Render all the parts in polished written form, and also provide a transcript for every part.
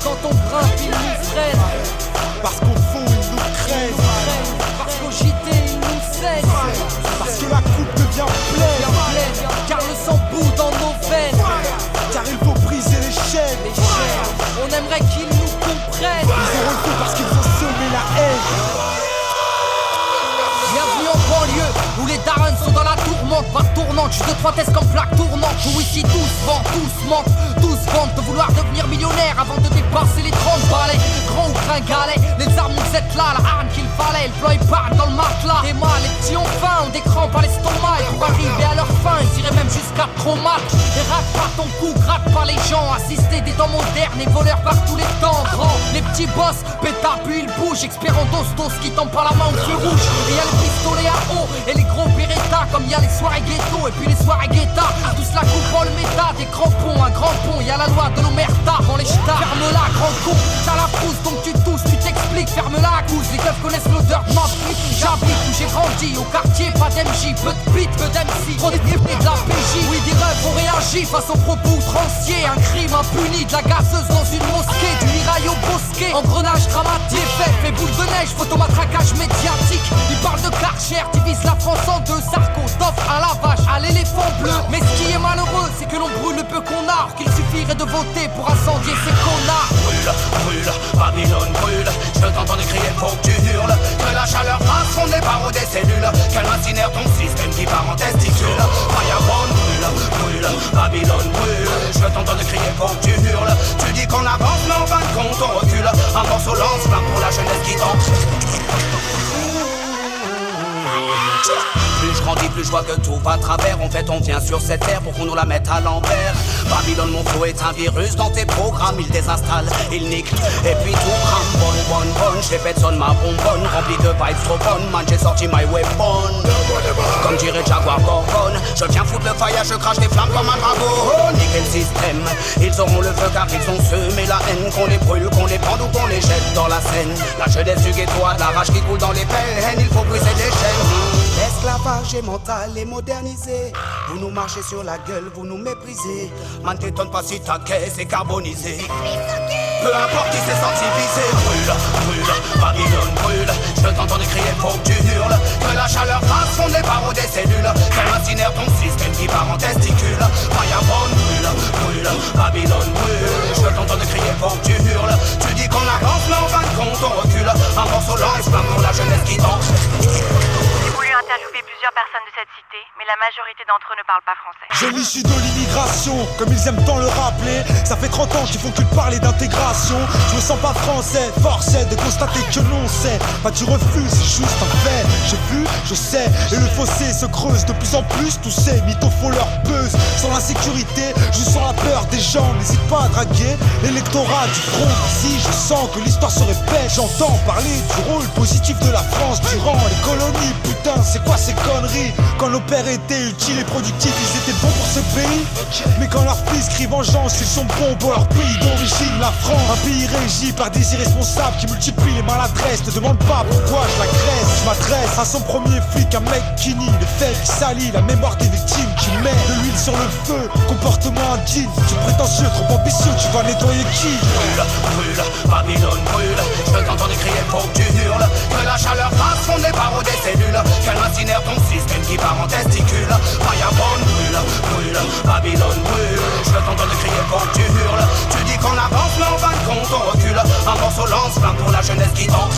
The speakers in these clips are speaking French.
quand on grimpe, ils nous freinent. Parce qu'au fond, ils nous craignent. Parce qu'au JT, ils nous saignent. Parce que la coupe devient pleine. Car le sang bout dans nos veines. Car il faut briser les chaînes. On aimerait qu'ils nous comprennent. Ils auront le coup parce qu'ils ont semé la haine. Bienvenue en banlieue où les darons sont dans la tourmente. Pas tournante, juste 2-3 tests comme plaque tournante. Où ici tous vendent, tous mentent, tous vendent de vouloir devenir millionnaire avant de dépasser les 30 balais. Grand ou gringalet, les armes nous êtes là, la arme qu'il fallait. Le plan épargne dans le matelas. Les mâles, les petits ont faim, ont des crampes à l'estomac. Et pour arriver à leur fin, ils iraient même jusqu'à traumat. Et rate pas ton cou, gratte pas les gens. Assister des temps modernes et voleurs par tous les temps. Grand, les petits boss, pétard puis ils bougent. Expert en dos qui tend pas la main au feu rouge. Et y'a les pistolets à eau et les gros Beretta. Comme y'a les soirées ghetto et puis les soirées guetta. Tous la coupe en le méta, des crampons, un grand pont. Y'a la loi de l'omerta dans les ch'tas. Ferme-la, grand con, t'as la frousse donc tu tousses, tu t'expliques. Ferme-la à cause, les keufs connaissent l'odeur de ma flip. J'habite où j'ai grandi, au quartier, pas d'MJ. Peu de beat, peu d'MC, trop de la PJ. Oui, des rêves ont réagi face aux propos outranciers. Un crime impuni, de la gazeuse dans une mosquée. Du mirail au bosquet, engrenage dramatique. Fait boule de neige, photomatraquage médiatique. Ils parlent de Karcher, divise la France en deux. Sarko, d'offre à la vache, à l'éléphant bleu. Mais ce qui est malheureux, c'est que l'on brûle le peu qu'on a. Or qu'il suffirait de voter pour incendier ces connards. Brûle, brûle, Babylone brûle. Je t'entends crier, faut que tu hurles. Que la chaleur fasse fondre les barreaux des cellules. Qu'elle incinère ton système qui part en testicule. Fireborn brûle, brûle, Babylone brûle. Je t'entends crier, faut que tu hurles. Tu dis qu'on avance, mais en fin de compte on recule. Un morceau lance-flamme pour la jeunesse qui tombe. Plus je grandis, plus je vois que tout va à travers. En fait, on vient sur cette terre pour qu'on nous la mette à l'envers. Babylone, mon flow est un virus dans tes programmes. Il désinstalle, il nique, et puis tout crame. Bonne, je répète, sonne ma bonbonne. Remplie de vibes trop bonnes, man, j'ai sorti my weapon. Comme dirait Jaguar Gorgon, je viens foutre le fire, je crache des flammes comme un dragon. Niquer le système, ils auront le feu car ils ont semé la haine. Qu'on les brûle, qu'on les pende ou qu'on les jette dans la Seine. La jeunesse du ghetto a de la rage qui coule dans les veines. Il faut briser les chaînes. L'esclavage est mental et modernisé. Vous nous marchez sur la gueule, vous nous méprisez. Man, t'étonne pas si ta caisse est carbonisée. Peu importe qui s'est senti visé. Brûle, brûle, Babylone brûle. Je t'entends crier, faut que tu hurles. Que la chaleur fasse fondre les barreaux des cellules. Qu'elle incinère ton système qui part en testicule. Fireborn brûle, brûle, Babylone brûle. Je t'entends crier, faut que tu hurles. Tu dis qu'on avance, mais en fin de compte on recule. Un morceau lance-flamme pour la jeunesse qui tombe. J'ai voulu interviewer plusieurs personnes de cette cité, mais la majorité d'entre eux ne parlent pas français. J'ai l'issue de l'immigration, comme ils aiment tant le rappeler. Ça fait 30 ans qu'ils font que de parler d'intégration. Je me sens pas français, force est de constater que non c'est pas du refus, c'est juste un fait. J'ai vu, je sais, et le fossé se creuse de plus en plus. Tous ces mythos font leur buzz. Sans l'insécurité, je sens la peur des gens. N'hésite pas à draguer l'électorat du front. Ici je sens que l'histoire se répète. J'entends parler du rôle positif de la France durant les colonies. Putain, c'est quoi ces conneries? Quand nos pères étaient utiles et productifs, ils étaient bons pour ce pays. Mais quand leurs fils crient vengeance, ils sont bons pour leur pays d'origine, la France. Un pays régi par des irresponsables qui multiplient les maladresses. Ne demande pas pourquoi je l'agresse. Je m'adresse à son premier flic, un mec qui nie les faits, qui salit la mémoire des victimes, qui met de l'huile sur le feu. Comportement indigne, tu es prétentieux, trop ambitieux, tu vas nettoyer qui? Brûle, brûle, Babylone brûle. Je t'entends crier, faut que tu hurles. Que la chaleur fasse fondre les barreaux des cellules. Qu'elle incinère ton système qui part en testicule. Fireborn brûle, brûle, Babylone brûle. Je t'entends crier, faut que tu hurles. Tu dis qu'on avance, mais en fin de compte on recule. Un morceau lance-flamme pour la jeunesse qui tombe.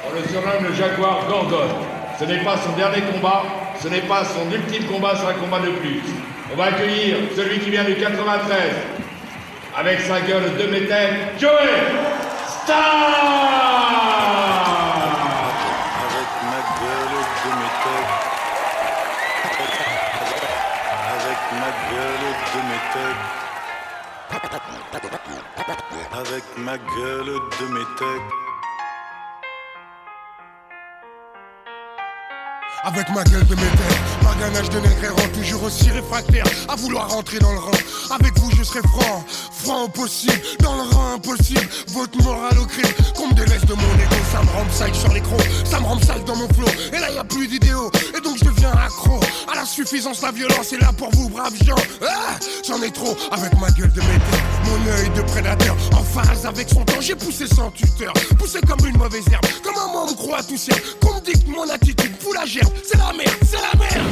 On le surnomme le Jaguar Gorgon. Ce n'est pas son dernier combat, ce n'est pas son ultime combat, c'est un combat de plus. On va accueillir celui qui vient du 93, avec sa gueule de métal, Joey Star. Avec ma gueule de métal. Avec ma gueule de métal. Avec ma gueule de métèque. Avec ma gueule de métèque, ma ganache de nègre errant, toujours aussi réfractaire à vouloir rentrer dans le rang. Avec vous je serai franc, franc au possible, dans le rang impossible, votre morale au crime. Qu'on me délaisse de mon ego, ça me rend sale sur l'écran, ça me rend sale dans mon flow. Et là y a plus d'idéaux, et donc je deviens accro à la suffisance, la violence est là pour vous braves gens. Ah, j'en ai trop, avec ma gueule de métèque, mon œil de prédateur, en phase avec son temps, j'ai poussé sans tuteur, poussé comme une mauvaise herbe, comme un membre croix tout sert, qu'on me dicte mon attitude, fout la gerbe. C'est la merde, c'est la merde.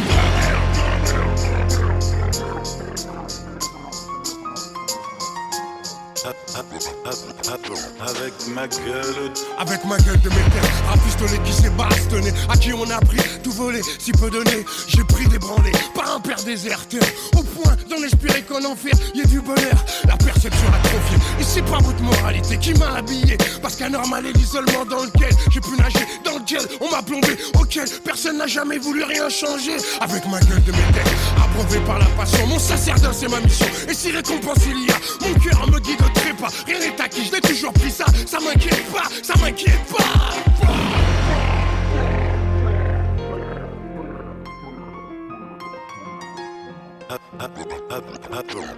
Avec ma gueule. Avec ma gueule de métèque, un pistolet qui s'est bastonné, à qui on a pris tout volé, si peu donné. J'ai pris des branlés par un père déserteur, au point d'en espérer qu'en enfer y ait du bonheur. La perception atrophiée, et c'est pas votre moralité qui m'a habillé, parce qu'anormal est l'isolement dans lequel j'ai pu nager, dans lequel on m'a plombé, auquel personne n'a jamais voulu rien changer. Avec ma gueule de métèque, abreuvé par la passion, mon sacerdoce c'est ma mission, et si récompense il y a, mon cœur me guide au trépas. Rien n'est acquis, je l'ai toujours pris ça m'inquiète pas, ça m'inquiète pas.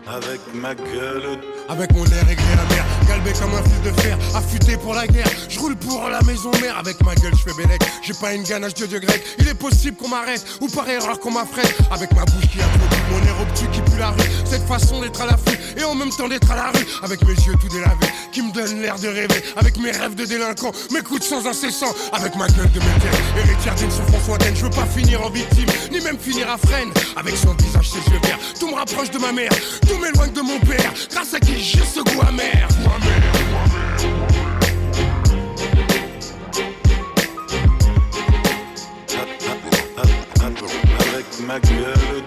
Avec ma gueule. Avec mon air aigri amer, galbé comme un fil de fer, affûté pour la guerre. Je roule pour la maison mère, avec ma gueule je fais bélec. J'ai pas une ganache de dieu grec, il est possible qu'on m'arrête, ou par erreur qu'on m'affrète. Avec ma bouche qui a trop bu, mon air obtus qui pue la rue. Cette façon d'être à l'affût, et en même temps d'être à la rue. Avec mes yeux tout délavés, qui me donnent l'air de rêver. Avec mes rêves de délinquant, mes coups de sang incessants. Avec ma gueule de métèque, héritière d'une souffrance lointaine. Je veux pas finir en victime, ni même finir à freine. Avec son visage, ses yeux verts, tout me rapproche de ma mère, tout m'éloigne de mon père, grâce à qui j'ai ce goût amer. Avec ma gueule.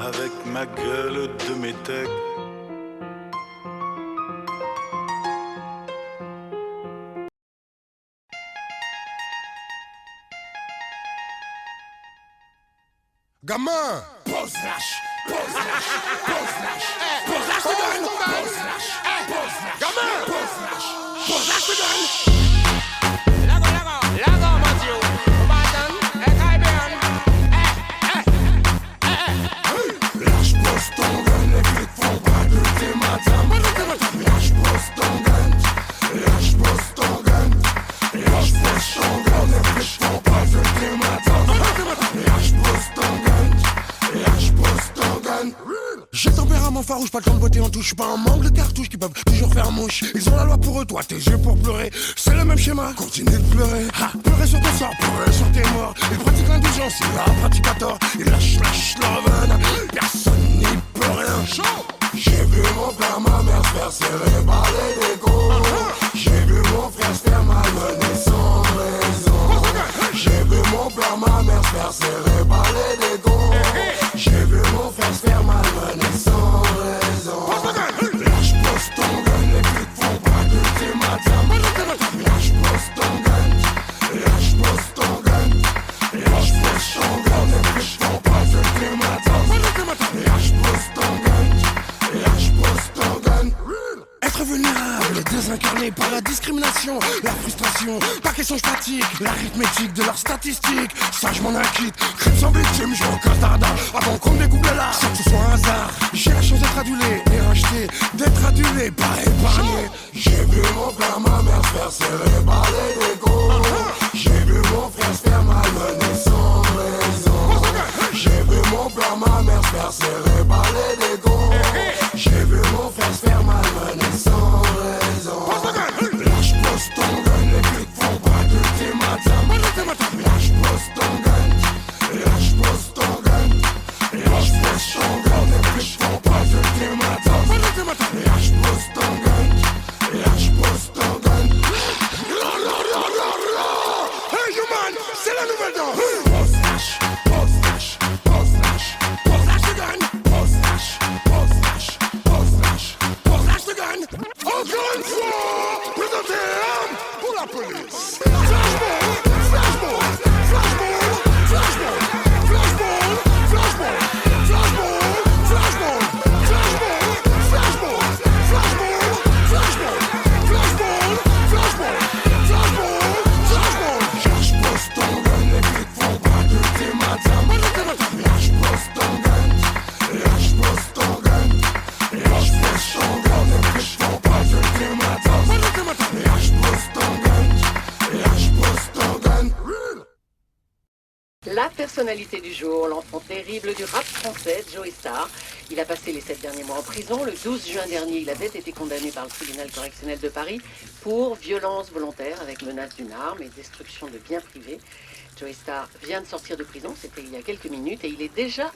Avec ma gueule de métèque. Gamin, pose lâche, pose lâche, pose lâche, pose lâche, pose lâche, pose lâche, gamin, pose lâche, pose lâche, lago, Mathieu, Martin, Caribbean, lâche, pose ton gun, les flics font pas de tes madames. Lâche, pose ton gun, lâche, pose ton gun, lâche, pose ton gun, les flics font pas de tes madames. Lâche, pose ton gun, lâche, pose ton gun. J'ai tempérament farouche, pas le temps de beauté en touche. Pas un manque de cartouches qui peuvent toujours faire mouche. Ils ont la loi pour eux, toi tes yeux pour pleurer. C'est le même schéma, continue de pleurer. Pleurer sur ton sort, pleurer sur tes morts. Ils pratiquent l'indulgence, ils la pratiquent à tort. Ils lâchent leur veine, personne n'y peut rien. J'ai vu mon frère, ma mère se faire serrer par les décos. J'ai vu mon frère se faire malmener sans raison. J'ai vu mon frère, ma mère se faire serrer par les décos. J'ai vu mon frère se faire malmener sans raison. Lâche, pose ton gun, les flics font pas de tes madames. Lâche, pose ton gun, lâche, pose ton gun, lâche, pose ton gun, les flics font pas de tes madames. Lâche, pose ton gun, lâche, pose ton gun. Être vulnérable, désincarné par la discrimination, la frustration, pas question je fatigue, l'arithmétique de leurs statistiques. Ça je m'en inquiète, crime sans victime, je recolle dardard avant qu'on me découpe là, sans que ce soit un hasard. J'ai la chance d'être adulé et racheté, d'être adulé, pas épargné. J'ai vu mon frère, ma mère se faire serrer par les décos. J'ai vu mon frère se faire malmener sans raison. J'ai vu mon frère, ma mère se faire serrer par les décos. J'ai vu mon frère se faire malmener sans raison. Lâche, pose ton gun, les flics font pas de tes madames. Lâche, pose ton gun, lâche, pose ton gun, lâche, pose ton gun, les flics font pas de tes madames. La personnalité du jour, l'enfant terrible du rap français, Joey Starr. Il a passé les 7 derniers mois en prison. Le 12 juin dernier, il avait été condamné par le tribunal correctionnel de Paris pour violence volontaire avec menace d'une arme et destruction de biens privés. Joey Starr vient de sortir de prison, c'était il y a quelques minutes, et il est déjà...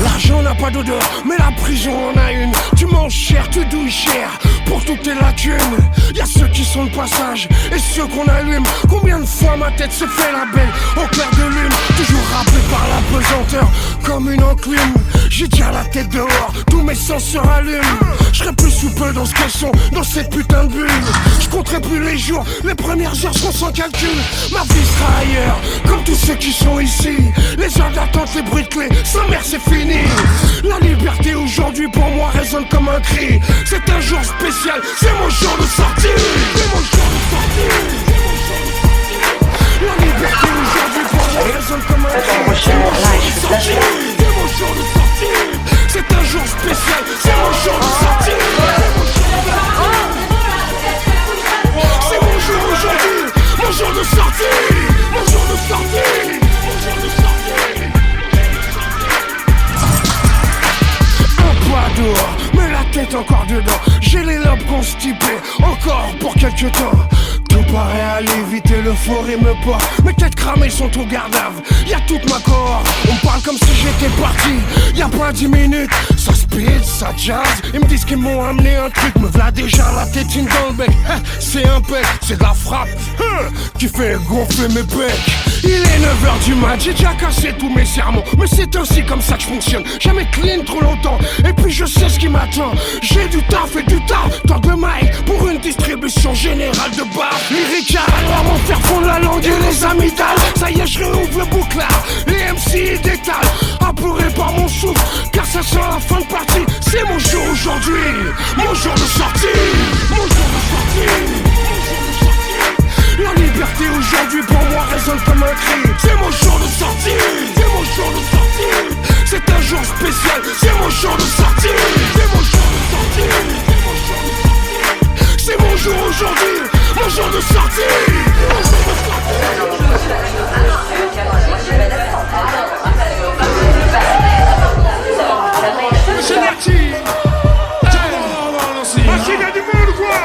L'argent n'a pas d'odeur, mais la prison en a une. Tu manges cher, tu douilles cher, pour toutes tes lacunes. Y'a ceux qui sont de passage, et ceux qu'on allume. Combien de fois ma tête se fait la belle au clair de lune, toujours rappelé par la pesanteur, comme une enclume. J'ai déjà la tête dehors, tous mes sens se rallument. J'serai plus sous peu dans ce caisson, dans cette putain de bulle. J'compterai plus les jours, les premières heures seront sans calcul. Ma vie sera ailleurs, comme tous ceux qui sont ici. Les heures d'attente, les bruits de clés, sans mère c'est fini. La liberté aujourd'hui pour moi résonne comme un cri. C'est un jour spécial, c'est mon jour de sortie. C'est mon jour de sortie. La liberté aujourd'hui pour moi résonne comme un cri. C'est mon jour de sortie. C'est mon jour de sortie. C'est un jour spécial, c'est mon jour de sortie. C'est mon jour aujourd'hui, mon jour de sortie. Mon jour de sortie. Mon jour de sortie. Pas dehors, mais la tête encore dedans. J'ai les lobes constipés, encore pour quelques temps. Tout paraît aller vite et l'euphorie me porte. Mes têtes cramées sont au garde-à-vue. Y'a toute ma cohorte, on me parle comme si j'étais parti. Y'a pas 10 minutes, ça speed, ça jazz. Ils me disent qu'ils m'ont amené un truc. Me v'là déjà la tétine dans le bec. C'est un pec, c'est de la frappe qui fait gonfler mes pecs. Il est 9h du mat, j'ai déjà cassé tous mes sermons. Mais c'est aussi comme ça que je fonctionne. Jamais clean trop longtemps, et puis je sais ce qui m'attend. J'ai du taf et du taf, tant de mic pour une distribution générale de bas. Lyrical, alors m'en faire fondre la langue et les amygdales. Ça y est, je réouvre le bouclard, les MC détalent, apeuré par mon souffle, car ça sent la fin de partie. C'est mon jour aujourd'hui, mon jour de sortie. Mon jour de sortie. La liberté aujourd'hui pour moi résonne comme un cri. C'est mon jour de sortie. C'est mon jour de sortie. C'est un jour spécial. C'est mon jour de sortie. C'est mon jour de sortie. C'est mon jour aujourd'hui. Mon jour de sortie. Mon jour de sortie. Monsieur Nerti. Machine à du monde quoi.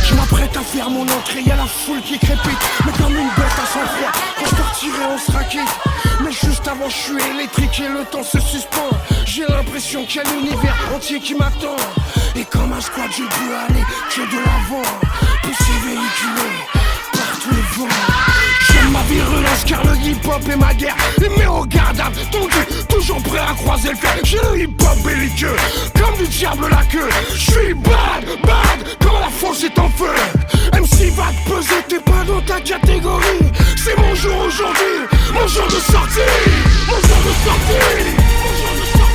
Je m'apprête à faire mon entrée, y'a la foule qui crépite. Mais comme une bête à sang froid, quand je peux retirer on sera quitte. Mais juste avant je suis électrique et le temps se suspend. J'ai l'impression qu'il y a l'univers entier qui m'attend. Et comme un squad je peux aller que de l'avant. Poussé véhiculé par tous les vents. J'aime ma virulence car le hip-hop est ma guerre. Les au gardables, tendu, toujours prêt à croiser le fer. J'ai le hip-hop belliqueux, comme du diable la queue. J'suis bad, quand la fosse est en feu. MC va te peser, t'es pas dans ta catégorie. C'est mon jour aujourd'hui, mon jour de sortie. Mon jour de sortie. Mon jour de sortie.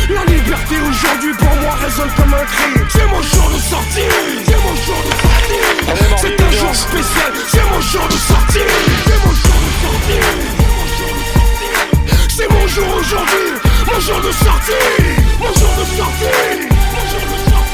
La liberté aujourd'hui pour moi résonne comme un cri. C'est mon jour de sortie. C'est mon jour de sortie. C'est un jour spécial. C'est mon jour de sortie. C'est mon jour de sortie. C'est mon jour aujourd'hui. Mon jour de sortie. Mon jour de sortie. Mon jour de sortie.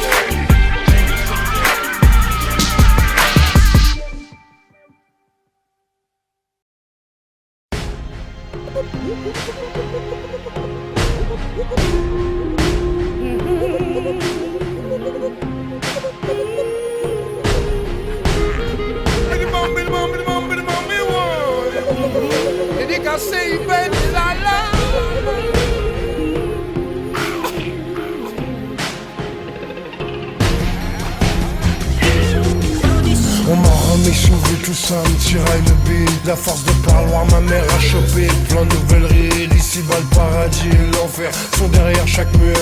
On m'en remet Ils s'ouvrent tout ça, me tiraille le beat. La force de parloir, ma mère a chopé plein de nouvelles rides. Ici-bas le paradis et l'enfer sont derrière chaque mur.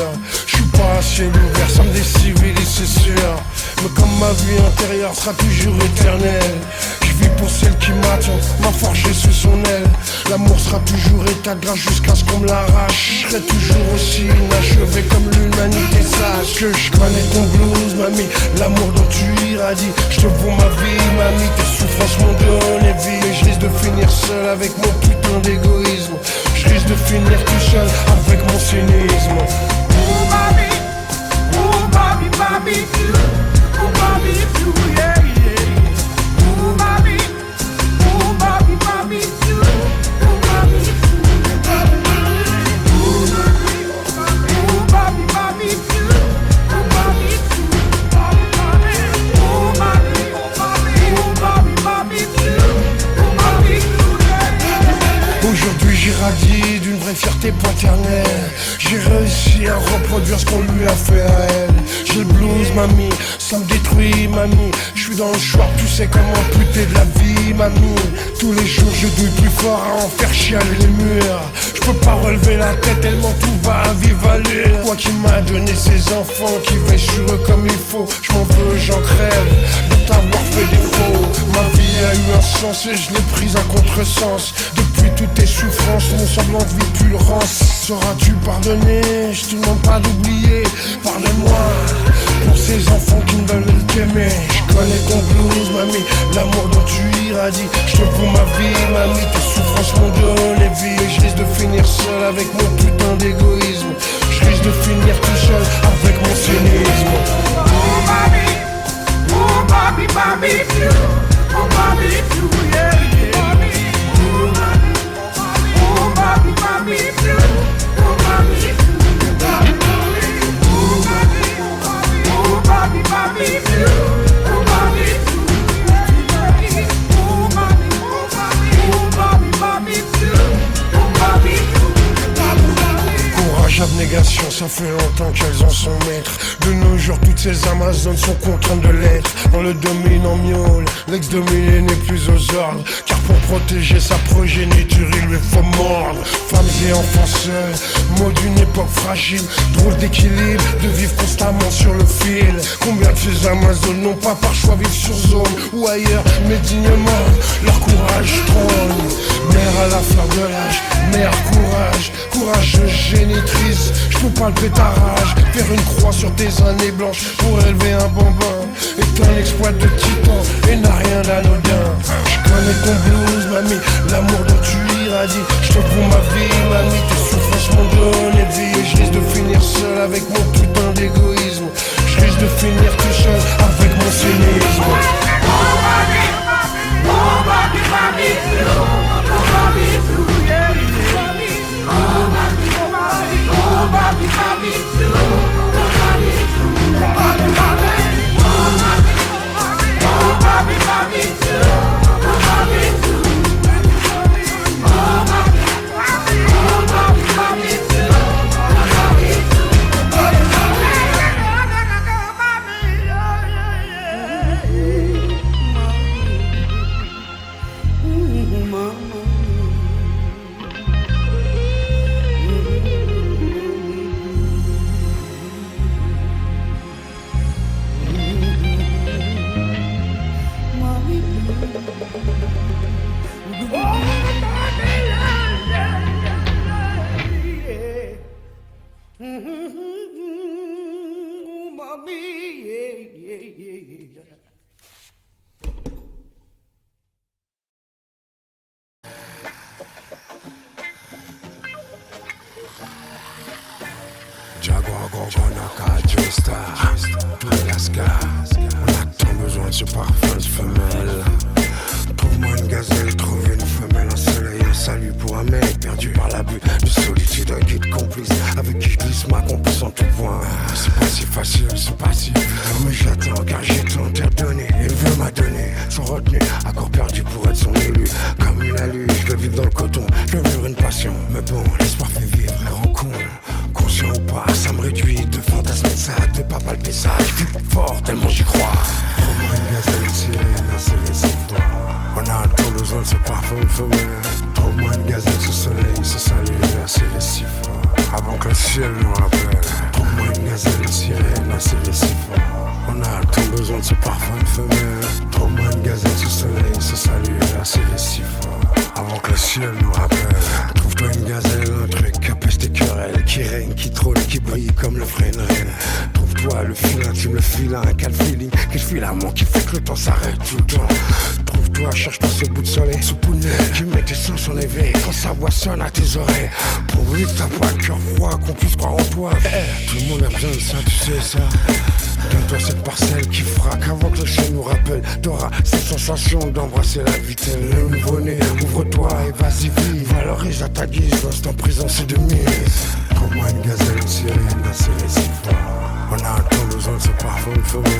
J'suis pas à ciel ouvert, ça me décivilise c'est sûr. Mais comme ma vie intérieure sera toujours éternelle, je vis pour celle qui m'attend, m'a forgé sous son aile. L'amour sera toujours état de grâce jusqu'à ce qu'on me l'arrache. Je serai toujours aussi inachevé comme l'humanité. Sache que je connais ton blues, mamie, l'amour dont tu irradies. Je te vaux ma vie, mamie, tes souffrances m'ont donné vie. Et je risque de finir seul avec mon putain d'égoïsme. Je risque de finir tout seul avec mon cynisme. Oh mamie, mamie, oh mamie, yeah, yeah. Oh mamie, mamie, mamie, oh mamie, aujourd'hui j'irradie d'une vraie fierté paternelle. J'ai réussi à reproduire ce qu'on lui a fait à elle. J'ai le blues mamie, ça me détruit mamie. Je suis dans le choix, tu sais comment amputer de la vie mamie. Tous les jours je douille plus fort à en faire chialer les murs. Je peux pas relever la tête tellement tout va à vive allure. Toi qui m'as donné ces enfants qui veillent sur eux comme il faut. Je m'en veux, j'en crève de t'avoir fait défaut. Ma vie a eu un sens et je l'ai prise à contresens. Depuis toutes tes souffrances, mon semblant de vie pue le rance. Sauras-tu pardonner? Je te demande pas d'oublier. Pardonne-moi pour ces enfants qui ne veulent t'aimer. Je connais ton blues, mamie, l'amour dont tu irradies. Je te vaux ma vie, mamie, tes souffrances m'ont donné vie. Et je risque de finir seul avec mon putain d'égoïsme. Je risque de finir tout seul avec mon cynisme. oh mamie, mamie, oh mamie, yeah, yeah. Oh mamie, mamie, oh mamie, Courage, abnégation, ça fait longtemps qu'elles en sont maîtres. De nos jours, toutes ces Amazones sont contraintes de l'être. On le domine en miaule, l'ex-dominé n'est plus aux ordres. Car pour protéger sa progéniture, il lui faut mordre. Femmes et enfants seuls, mot d'une époque fragile. Drôle d'équilibre, de vivre constamment sur le fil. Combien de ces Amazones n'ont pas par choix vivre sur zone ou ailleurs, mais dignement, leur courage trône. Mère à la fleur de l'âge, mère courage, courageuse génitrice. Je peux palper ta rage, faire une croix sur tes années blanches pour élever un bambin. Est un exploit de titan et n'a rien d'anodin. Je connais ton blues, mamie, l'amour dont tu irradies. Je te vaux ma vie, mamie, tes souffrances m'ont donné vie. Et je risque de finir seul avec mon putain d'égoïsme. Je risque de finir tout seul avec mon cynisme. Jaguar, Gorgonaka, Joestar, Madagascar. On a tant besoin de ce parfum de femelle. Trouve-moi une gazelle, trouve une femelle, un soleil, un salut pour un mec perdu par l'abus de solitude, un guide complice avec qui je glisse ma complice en tout point. C'est pas si facile, c'est pas si évident, mais j'attends car j'ai tant à donner. Il veut m'adonner, sans retenue, accord perdu pour être son élu. Comme une alu, je veux vivre dans le coton, je veux vivre une passion. Mais bon, l'espoir fait vivre les rencontres. Conscient ou pas, ça me réduit de fantasmer ça, de pas palper ça. Je vis fort tellement j'y crois. Trouve-moi une gazelle, sirène, un nous rappelle. Trouve-moi une gazelle, une sirène, assez récif. On a tant besoin de ce parfum de femelle. Trouve-moi une gazelle sous soleil, ce salut assez récif. Avant que le ciel nous rappelle. Trouve-toi une gazelle, un truc qui apaise tes querelles, qui règne, qui trône, qui brille comme le frein de reine. Trouve-toi le fil intime, le filin, quel feeling, quel fil amour qui fait que le temps s'arrête tout le temps. Trouve-toi, cherche-toi ce bout de soleil, ce bout de nez, qui met tes sens en éveil quand sa voix sonne à tes oreilles. Prouve-lui que t'as pas le cœur froid, qu'on puisse croire en toi. Tout le monde a besoin de ça, tu sais ça. Donne-toi cette parcelle qui frappe avant que le ciel nous rappelle. T'auras cette sensation d'embrasser la vitelle. Le nouveau-né, ouvre-toi et vas-y vite. Valorise à ta guise, reste en prison, c'est de mise. Trouve-moi une gazelle, une sirène, assez réciproque. On a un temps besoin de ce parfum de femelle.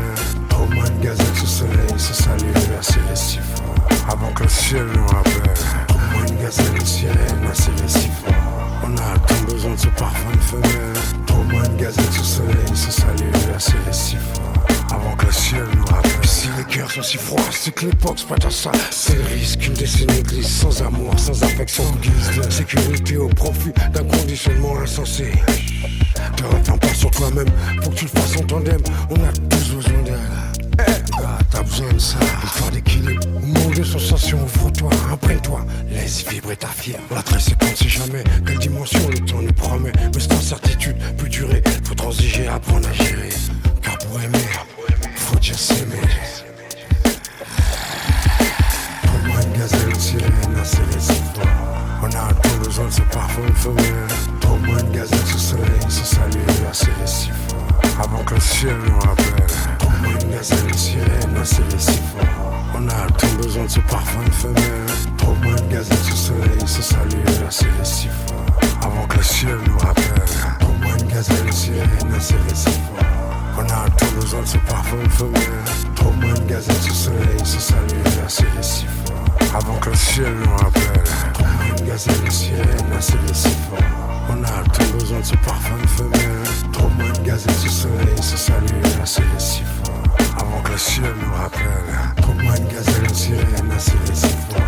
Trouve-moi une gazelle sous soleil, ce salut assez réciproque. Avant que le ciel nous rappelle. Trouve-moi une gazelle, une sirène, assez réciproque. On a un temps besoin de ce parfum de femelle. Trouve-moi une gazelle sous soleil, ce salut assez réciproque. Avant que le ciel nous rappelle. Si les cœurs sont si froids, c'est que l'époque se prête à ça. C'est le risque, une décennie glisse sans amour, sans affection, guise de sécurité au profit d'un conditionnement insensé. Te referme pas sur toi-même, faut que tu le fasses en tandem. On a tous besoin d'elle. T'as besoin de ça, histoire d'équilibre. Monde de sensations, ouvre-toi, imprègne-toi, laisse vibrer ta fièvre. La très séquence, c'est jamais quelle dimension le temps nous promet. Mais cette incertitude peut durer, faut transiger, apprendre à gérer. Car pour aimer, faut déjà s'aimer. Trouve-moi une gazelle, une sirène, assez réciproque. On a un temps besoin de ce parfum de femelle. Trouve-moi une gazelle sous soleil, ce salut assez réciproque. Avant que le ciel nous rappelle. Trouve-moi une gazelle, une sirène, assez réciproque. On a un temps besoin de ce parfum de femelle. Trouve-moi une gazelle sous soleil, ce salut assez réciproque. Avant que le ciel nous rappelle. Trouve-moi une gazelle, une sirène, assez réciproque. On a un temps besoin de ce parfum de femelle. Trouve-moi une gazelle sous soleil, ce salut assez réciproque. Avant que le ciel nous rappelle. Trouve-moi une gazelle, une sirène, assez réciproque. On a un temps besoin de ce parfum de femelle. Trouve-moi une gazelle sous soleil, ce salut assez réciproque. Avant que le ciel nous rappelle. Trouve-moi une gazelle, une sirène, assez réciproque.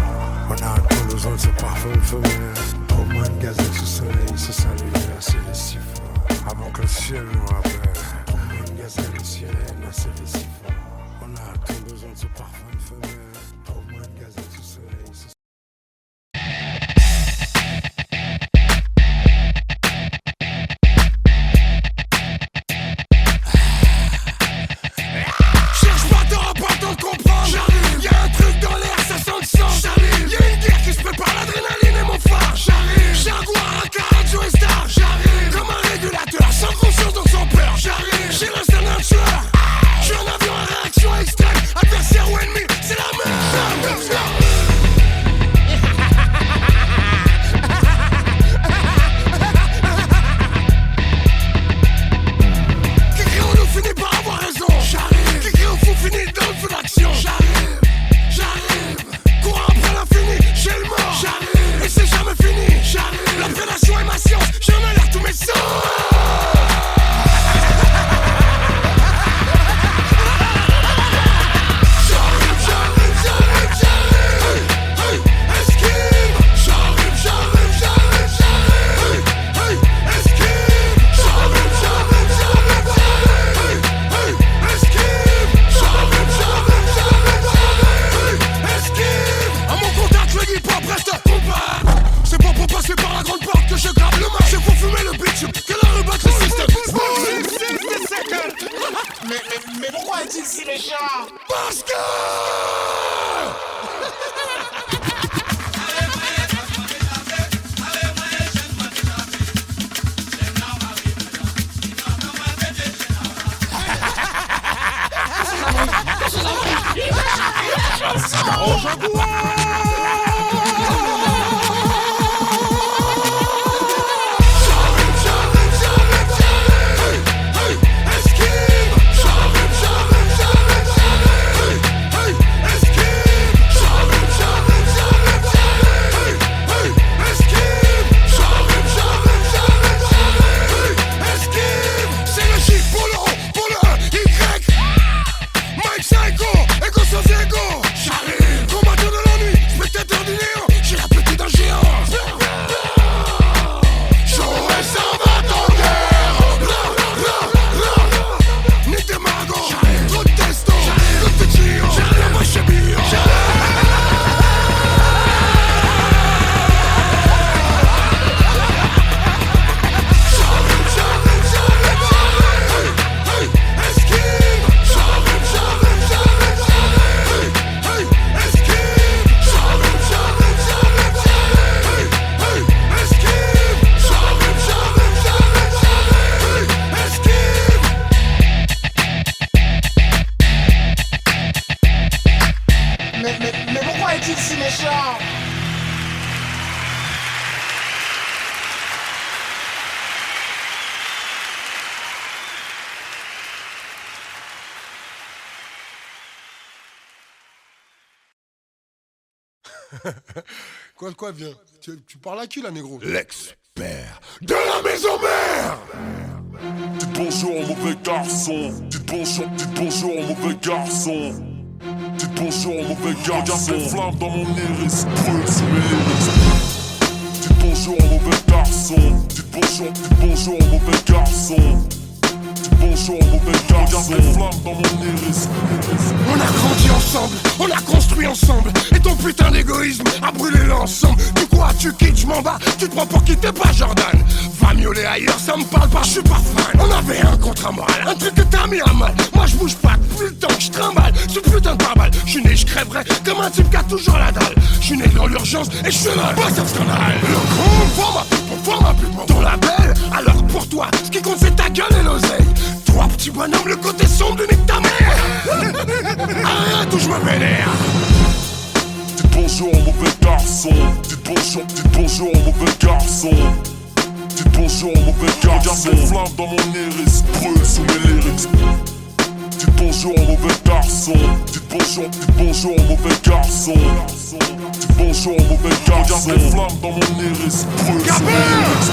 On a un temps besoin de ce parfum de femelle. Trouve-moi une gazelle sous soleil, ce salut assez réciproque. Avant que le ciel nous rappelle. Trouve-moi une gazelle, une sirène, assez réciproque. On a un temps besoin de ce parfum de femelle. Trouve-moi une gazelle sous soleil, ce Y'a un truc dans l'air, ça sent le sang. Y'a une guerre qui se prépare, l'adrénaline est mon phare. Jaguar, AK, Joe Star. Comme un régulateur, sans conscience donc sans peur. J'ai l'instinct d'un tueur. J'suis un avion à réaction extrême. Adversaire ou ennemi, c'est la même. Qui crie on nous finit par avoir raison. Qui crie on fou finit dans le feu d'action. J'arrive, courant après l'infini, j'ai le mort. J'arrive, et c'est jamais fini. J'arrive, la prédation est ma science, j'en ai l'air tous mes sens. C'est par la grande porte que je grappe le match. C'est pour fumer le bitch, que la rebatte le système. Mais pourquoi est-il si méchant? Parce que... Mike Psycho, Ego sans ego. J'arrive, combattant de l'ennui, Quoi, viens. Tu parles à qui, là, négro? L'expert de la maison mère. Dites bonjour au mauvais garçon. Dites bonjour au mauvais garçon. Dites bonjour au mauvais garçon. Regarde les flammes dans mon iris, brûle sous mes lyrics. Dites bonjour au mauvais garçon. Dites bonjour au mauvais garçon. Bonjour mauvais garçon. Regarde les flammes dans mon iris. On a grandi ensemble, on a construit ensemble. Et ton putain d'égoïsme a brûlé l'ensemble. Du coup tu quittes, je m'en bats. Tu te prends pour quitter pas Jordan. Va miauler ailleurs, ça me parle pas, je suis pas fan. On avait un contrat moral, un truc que t'as mis à mal. Moi je bouge pas depuis le temps que je trimballe ce putain de pare-balles. Je suis né, je crèverais comme un type qui a toujours la dalle. Je suis né dans l'urgence et je suis là, pas ça scandale. Le con, forme ma pute, ton label. Alors pour toi, ce qui compte c'est ta gueule et l'oseille. Toi petit bonhomme, le côté sombre de nique ta mère. Arrête ou je me vénère. Dites bonjour au mauvais garçon. Dites bonjour au mauvais garçon. Dites bonjour au mauvais garçon. Regarde les flammes dans mon iris, brûle sous mes lyrics. Dites bonjour au mauvais garçon. Dites bonjour au mauvais garçon. Dites bonjour au mauvais garçon. Regarde les flammes dans mon iris, brûle sous mes lyrics.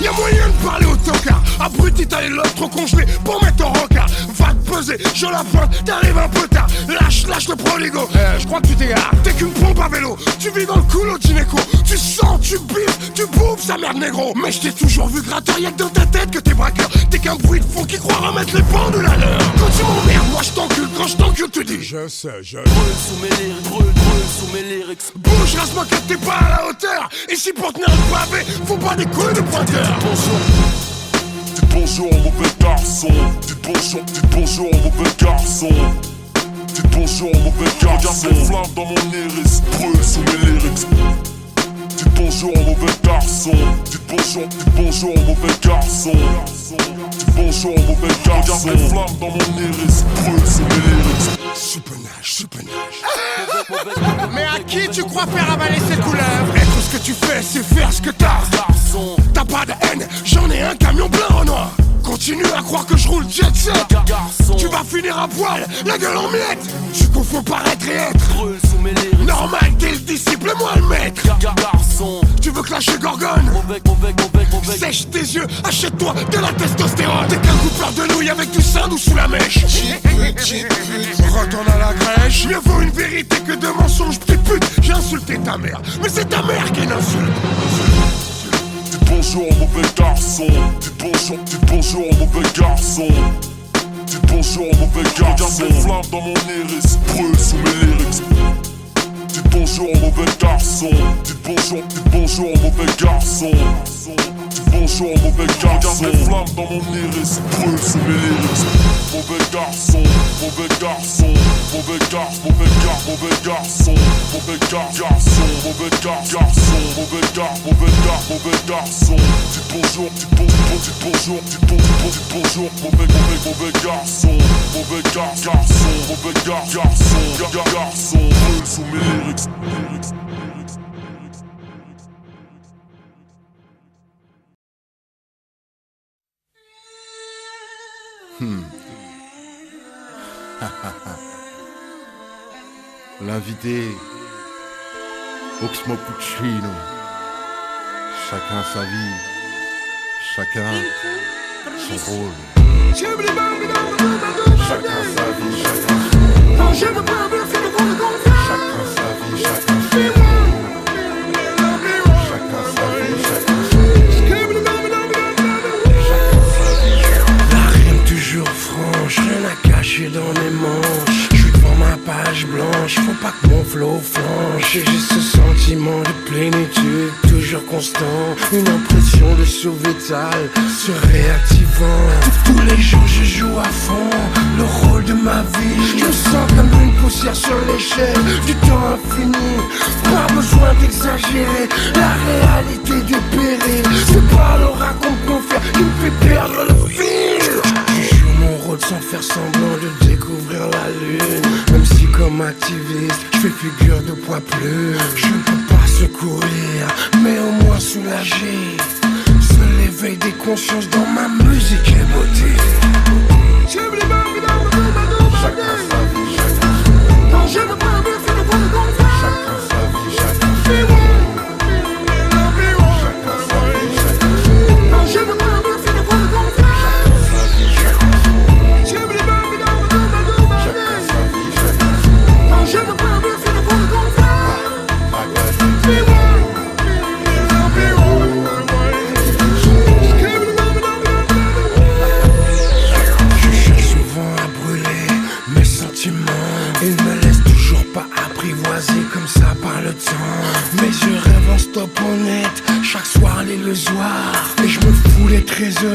Y'a moyen de parler au tocard. Abruti, t'as les lobes trop congelés pour mettre en rencard. Va te peser, je la pointe, t'arrives un peu tard. Lâche le proligo, je crois que tu t'égares. T'es qu'une pompe à vélo, tu vis dans le couloir gynéco. Tu sens, tu biffes, tu bouffes sa merde négro. Mais je t'ai toujours vu gratteur, y'a que dans ta tête que t'es braqueur. T'es qu'un bruit de fond qui croit remettre les pendules à l'heure. Quand tu m'emmerdes, moi je t'encule, quand je t'encule tu dis je sais, brûle sous mes lyrics, brûle sous mes lyrics. Bouge, reste-moi que t'es pas à la hauteur. Ici pour tenir le pavé, faut pas des couilles de pointeur. Dites bonjour au mauvais garçon. Dites bonjour au mauvais garçon. Dites bonjour au mauvais garçon. Regarde les flammes dans mon iris, brûle sous mes lyrics. Dites bonjour au mauvais garçon. Dites bonjour au mauvais garçon. Dites bonjour au mauvais garçon. Regarde les flammes dans mon iris, brûle sous mes lyrics. Supernage. Mais à qui tu crois faire avaler cette couleuvre? Et tout ce que tu fais, c'est faire ce que t'as. T'as pas de haine, j'en ai un camion plein en noir. Continue à croire que je roule jet set. Tu vas finir à poil, la gueule en miettes. Tu confonds paraître et être. Normal, t'es le disciple, moi le maître. Tu veux clasher Gorgone? Sèche tes yeux, achète-toi de la testostérone. T'es qu'un coupleur de nouilles avec du sein ou sous la mèche. Retourne à la crèche. Mieux vaut une vérité que de mensonges, petite pute. J'ai insulté ta mère, mais c'est ta mère qui l'insulte. Dites bonjour au mauvais garçon. Dites bonjour au mauvais garçon. Dites bonjour au mauvais garçon. Regarde les flammes dans mon iris, brûle sous mes lyrics. Dites bonjour au mauvais garçon. Dites bonjour au mauvais garçon. Dites bonjour au mauvais garçon. Regarde les flammes dans mon iris, brûle sous mes lyrics. Mauvais garçon, mauvais garçon, mauvais garçon, mauvais garçon, mauvais garçon, mauvais garçon, mauvais garçon, mauvais garçon, mauvais garçon. Dites bonjour, mauvais garçon, mauvais garçon, brûle sous mes lyrics. L'invité, Oxmo Puccino. Chacun sa vie, chacun son rôle. Chacun sa vie, chacun son rôle. Chacun sa vie, chacun son rôle. Chacun sa vie, chacun son rôle. La rime toujours franche, rien à cacher dans mes manches. Devant ma page blanche, faut pas que mon flow flanche. J'ai juste ce sentiment de plénitude, toujours constant. Une impression de survital, se réactivant. Tous les jours je joue à fond, le rôle de ma vie. Je me sens comme une poussière sur l'échelle du temps infini. Pas besoin d'exagérer, la réalité du péril. C'est pas le raconte qu'on fait qui me fait perdre le fil. Je joue mon rôle sans faire semblant de découvrir la lune. Même si comme activiste, je fais figure de poids plume. Je ne peux pas secourir, mais au moins soulager. C'est l'éveil des consciences dans ma musique émotive. Chacun sa vie, chacun son rôle. Chacun sa vie,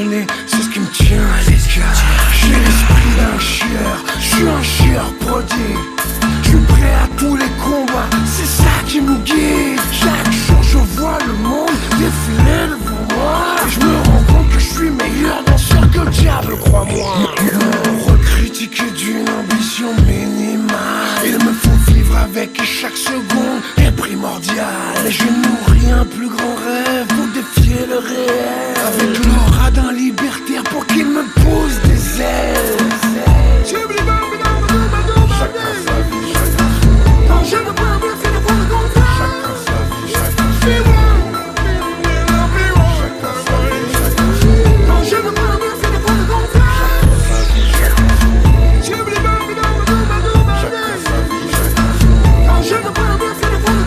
dégainer, c'est ce qui me tient à l'écart. J'ai l'esprit d'un chieur, je suis un chieur prodigue. Je suis prêt à tous les combats, c'est ça qui me guide. Chaque jour je vois le monde défiler devant moi. Et je me rends compte que je suis meilleur danseur que le diable, crois-moi. Recritiquer d'une ambition minimale, il me faut vivre avec et chaque seconde est primordiale. Et je nourris un plus grand rêve pour défier le réel, avec l'aura d'un libertaire pour qu'il me pose des ailes. Chacun sa vie, chacun son monde. Je ne peux plus faire de contraire. Chacun sa vie, chacun son monde. Chacun sa vie, chacun son monde. Je ne peux plus faire de contraire. Chacun sa vie, chacun son monde. Chacun sa vie, chacun son monde. Je ne peux plus faire de contraire.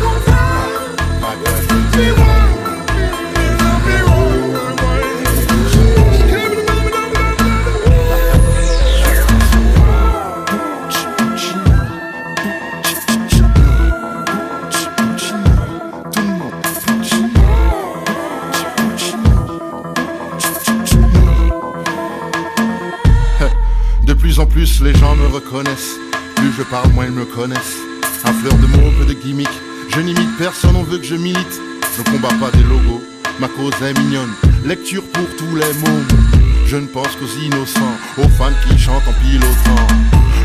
De plus en plus les gens me reconnaissent, plus je parle moins ils me connaissent. À fleur de mots, peu de gimmicks, je n'imite personne, on veut que je milite. Je combats pas des logos, ma cause est mignonne, lecture pour tous les mômes. Je ne pense qu'aux innocents, aux fans qui chantent en pilotant.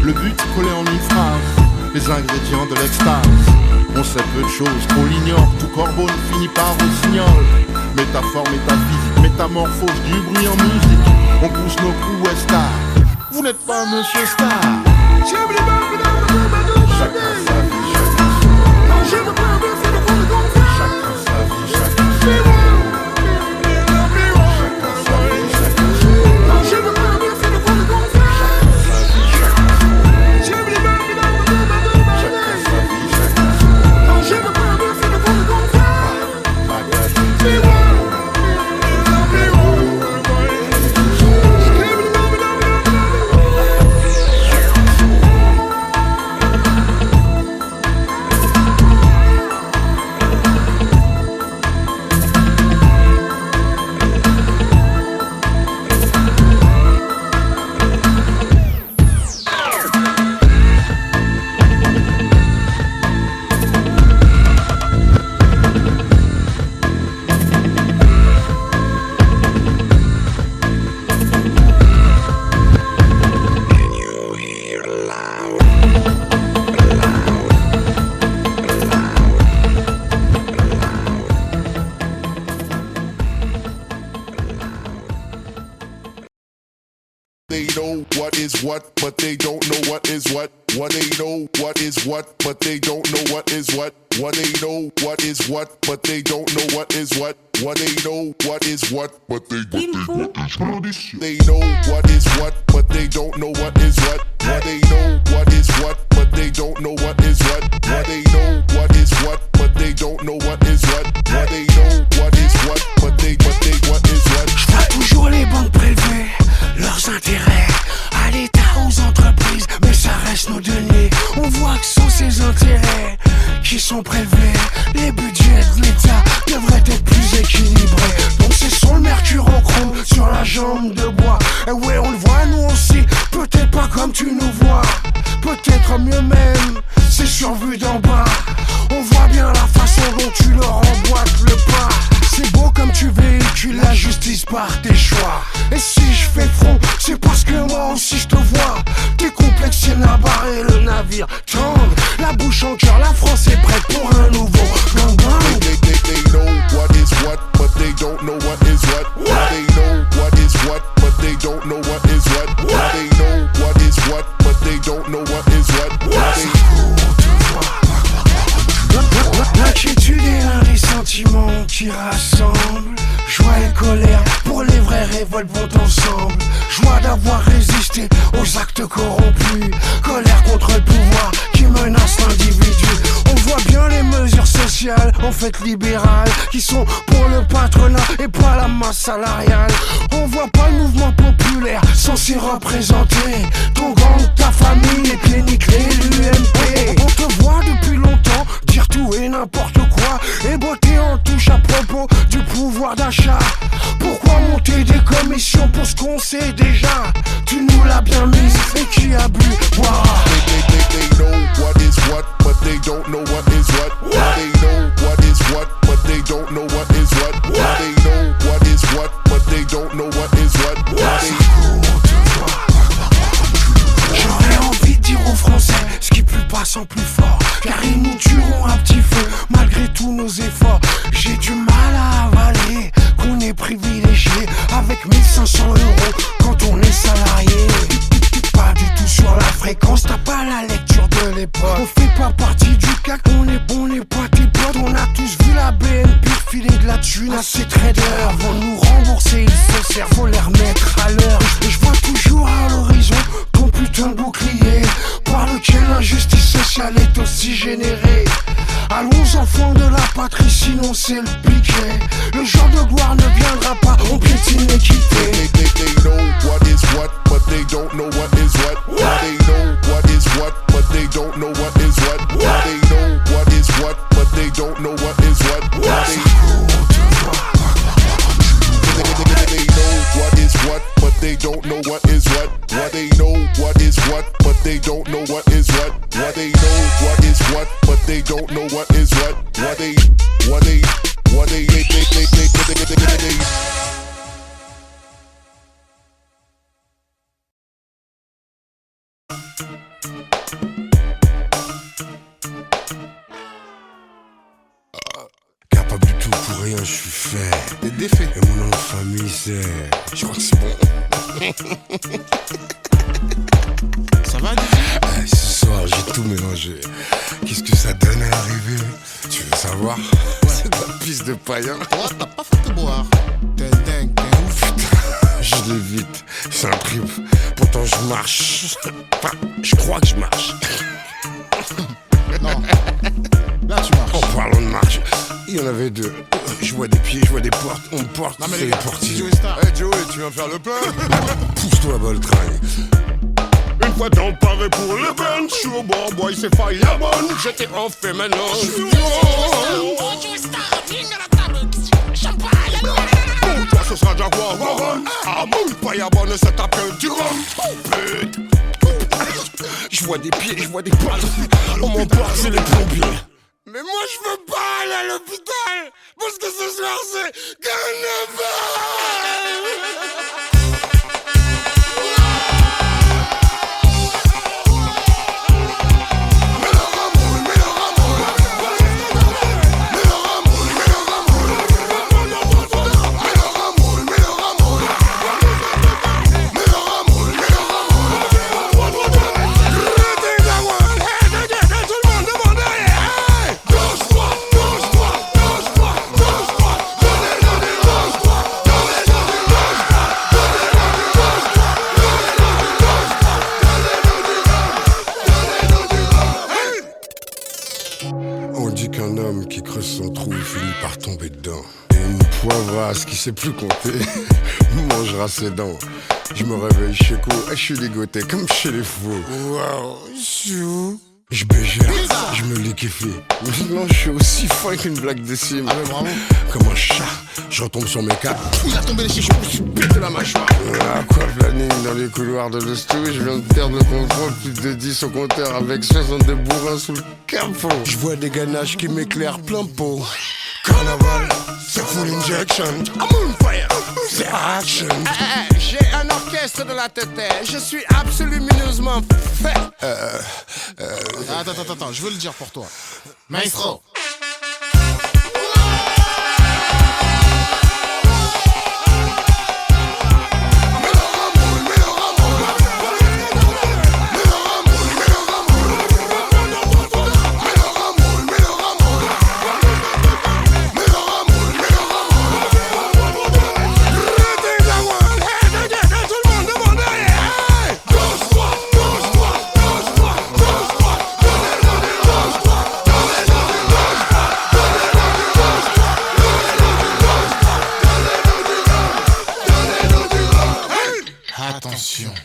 Le but collé en une phrase, les ingrédients de l'extase. On sait peu de choses, qu'on l'ignore, tout corbeau ne finit par rossignol. Métaphore, métaphysique, métamorphose du bruit en musique. On pousse nos coups et stars. Vous n'êtes pas Monsieur Star. Chacun sa vie, chacun son monde. Je ne peux plus faire de contraire. Chacun sa vie, chacun son monde. Chacun sa vie, chacun son monde. Je ne peux plus faire de contraire. Chacun sa vie, chacun son monde. Chacun sa vie, chacun son monde. Je ne peux plus faire de contraire. They know what is what, but they don't know what is what. What they know what is what, but they don't know what is what. What they know what is what, but they don't know what is what. What they know what is what, but they know what is what, but they don't know what is what. What they know what is what, but they don't know what is what. What they know what is what, but they don't know what is what. What they know what is what, but they what is what. Je vois toujours les banques prélever leurs intérêts à l'État, aux entreprises, mais ça reste nos deniers. On voit que sont ces intérêts qui sont prélevés. Les budgets de l'État devraient être plus équilibrés. Donc c'est sur le mercure en chrome, sur la jambe de bois. Et ouais, on le voit nous aussi, peut-être pas comme tu nous vois, peut-être mieux même, c'est survu d'en bas. On voit bien la façon dont tu leur emboîtes le pas. C'est beau comme tu véhicules la justice par tes choix. Et si je fais front, c'est parce que moi aussi je te vois. T'es complexé, nabarré, le navire tangue. La bouche en cœur, la France est prête pour un nouveau gangbang. They know what is what, but they don't know what is what. They know what is what, but they don't know what is what. They know what is what, but they don't know what is what. L'inquiétude est l'un des sentiments qui rassemblent. Joie et colère, pour les vraies révoltes vont ensemble. Joie d'avoir résisté aux actes corrompus. Colère contre le pouvoir qui menace l'individu. On voit bien les mesures sociales, en fait libérales, qui sont pour le patronat et pas la masse salariale. On voit pas le mouvement populaire censé représenter ton gang, ta famille, les pieds nickelés, l'UMP. On te voit depuis longtemps dire tout et n'importe quoi, et botter en touche à propos du pouvoir d'achat. Pourquoi monter des commissions pour ce qu'on sait déjà. Tu nous l'as bien mise et qui a bu boira. They know what is what, but they don't know what is what. They know what is what, but they don't know what is what. They know what is what, but they don't know what is what. J'aurais envie de dire aux Français ce qui plus passe en plus fort, car ils nous tueront à petit feu malgré tous nos efforts. J'ai du mal à avaler qu'on est privilégié avec 1500 € quand on est salarié. Pas du tout sur la fréquence, t'as pas la lecture de l'époque. On fait pas partie du CAC, on est pas tes potes. On a tous vu la BNP filer de la thune à ces traders. Vont nous rembourser, il faut faire, faut les remettre à l'heure. Et je vois toujours à l'horizon ton putain de bouclier par lequel l'injustice sociale est aussi générée. Allons enfants de la patrie, sinon c'est le piquet. Le jour de gloire ne viendra pas, on piétine l'équité. They know what is what, but they don't know what is what. They know what is what, but they don't know what is what. They know what is what, but they don't know what is what. They know what is what, but they don't know what is what. They know what is what, but they don't know what is what. They know what is what, but they don't know what is what. Capable du tout pour rien, je suis fait. Des défaits. Et mon nom de famille c'est... Je crois que c'est bon. Ça va, ce soir j'ai tout mélangé. Qu'est-ce que ça donne à l'arrivée? Tu veux savoir? C'est de la piste de païen. Toi, t'as pas fait te boire. T'es dingue, t'es ouf. Je l'évite, c'est un trip. Pourtant je marche. Enfin, je crois que je marche. Non. Là tu marches. En parlant de marche, il y en avait deux. Je vois des pieds, je vois des portes. On me porte, non mais c'est les portiers. Hey Joey, tu viens faire le plein? Pousse-toi bas le train. Une fois t'en paré pour le bench, je suis au bord, boy, c'est faille la bonne. J'étais en fait maintenant. Pour toi ce sera Jaguar Warren. Ah bon, pas ya bonne, ça t'appelle du rhum. Je vois des pieds, je vois des portes. On m'emporte, c'est les plombiers. Mais moi je veux pas aller à l'hôpital, parce que ce soir c'est carnaval. Qui creuse son trou finit par tomber dedans. Et une poivrasse qui sait plus compter mangera ses dents. Je me réveille chez Co, je suis ligoté comme chez les fous. Wow, chou. Je bégère, je me liquéfie. Maintenant je suis aussi fin qu'une blague de cime. Comme un chat, je retombe sur mes quatre. Il a tombé les chichons, je me suis pété la mâchoire. Aquaplaning dans les couloirs de l'hosto. Je viens de perdre le contrôle, plus de 10 au compteur avec 62 bourrins sous le capot. Je vois des ganaches qui m'éclairent plein pot. Carnaval, c'est full injection. I'm on fire, c'est action. J'ai un orchestre de la tête. Je suis absolument fait. Attends, je veux le dire pour toi. Maestro.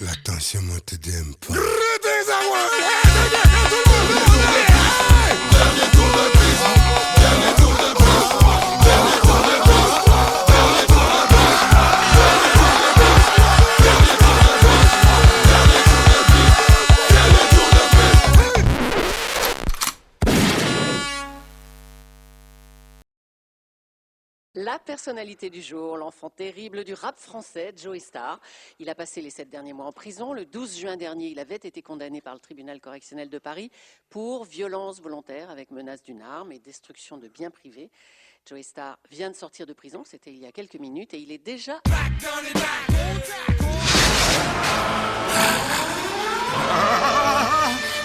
L'attention, moi te t'aime pas. La personnalité du jour, l'enfant terrible du rap français, Joey Starr. Il a passé les 7 derniers mois en prison. Le 12 juin dernier, il avait été condamné par le tribunal correctionnel de Paris pour violence volontaire avec menace d'une arme et destruction de biens privés. Joey Starr vient de sortir de prison, c'était il y a quelques minutes, et il est déjà...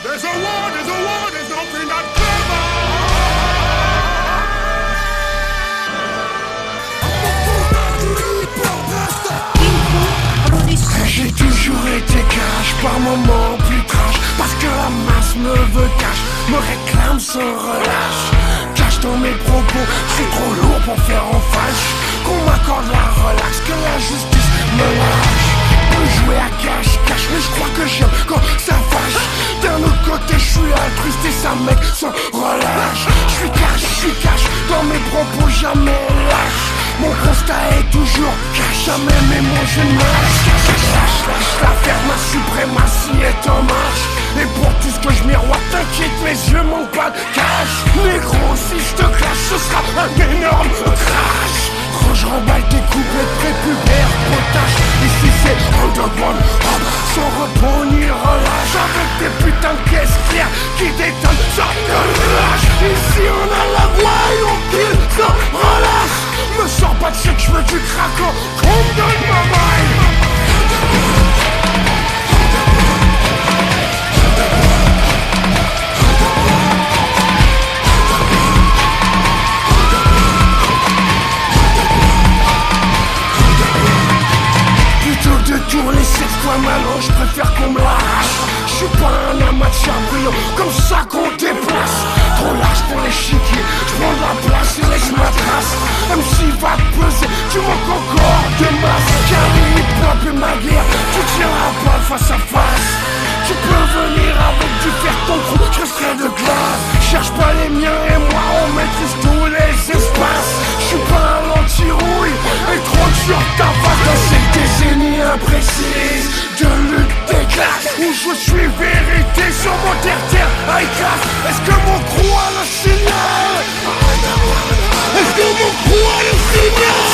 There's a war, there's nothing that clever. J'ai toujours été cash, par moments plus trash, parce que la masse me veut cash, me réclame sans relâche. Cache dans mes propos, c'est trop lourd pour faire en fâche. Qu'on m'accorde la relax, que la justice me lâche. Peux jouer à cache, mais je crois que j'aime quand ça fâche. D'un autre côté, je suis altruiste et ça mec sans relâche. Je suis cash, dans mes propos jamais lâche. Mon constat est toujours cash, jamais mes mots je ne lâche l'affaire, ma suprématie est en marche. Et pour tout ce que je miroite, t'inquiète, mes yeux manquent pas de cash. Négro, si je te clash, ce sera un énorme crash. Quand je remballe tes couplets prépubères, potache. Ici c'est underground, sans repos ni relâche. Avec des putains de caisses claires qui détonnent, ça te lâche. Ici on a la voix et on kill sans relâche. Me sors pas de chèque, je veux du craquant, qu'on me donne ma maille. Plutôt que de tourner 7 fois ma langue, je préfère qu'on me lâche. Je suis pas un amas de charbillon, comme ça qu'on déplace. Trop large pour l'échiquier, je prends de la place et laisse ma trace. Même s'il va te peser, tu manques encore de masse. Car hip-hop et ma guerre, tu tiendras pas face à face. Tu peux venir avec du fer ton trou, je resterai de glace. Cherche pas les miens et moi on maîtrise tous les espaces. Je suis pas un anti-rouille et trop sur ta face. Dans cette décennie imprécise de lutte des classes, où je suis vérité sur mon terre-terre high class. Est-ce que mon crew a le signal? Est-ce que mon crew a le signal?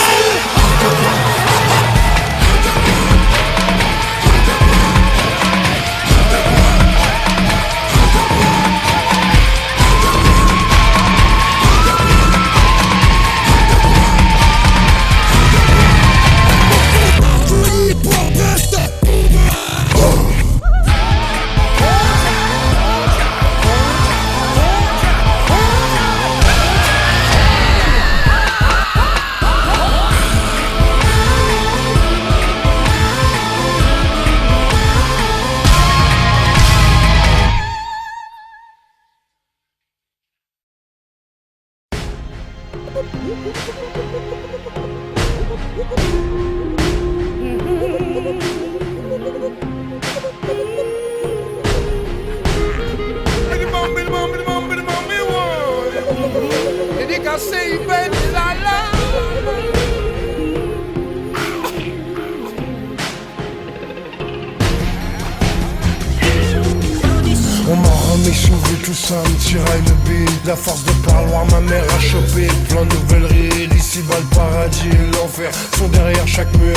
On m'a remis sous vue, tout ça me tiraille le beat. La force de parloir, ma mère a chopé plein de nouvelles rides. Ici-bas le paradis et l'enfer sont derrière chaque mur.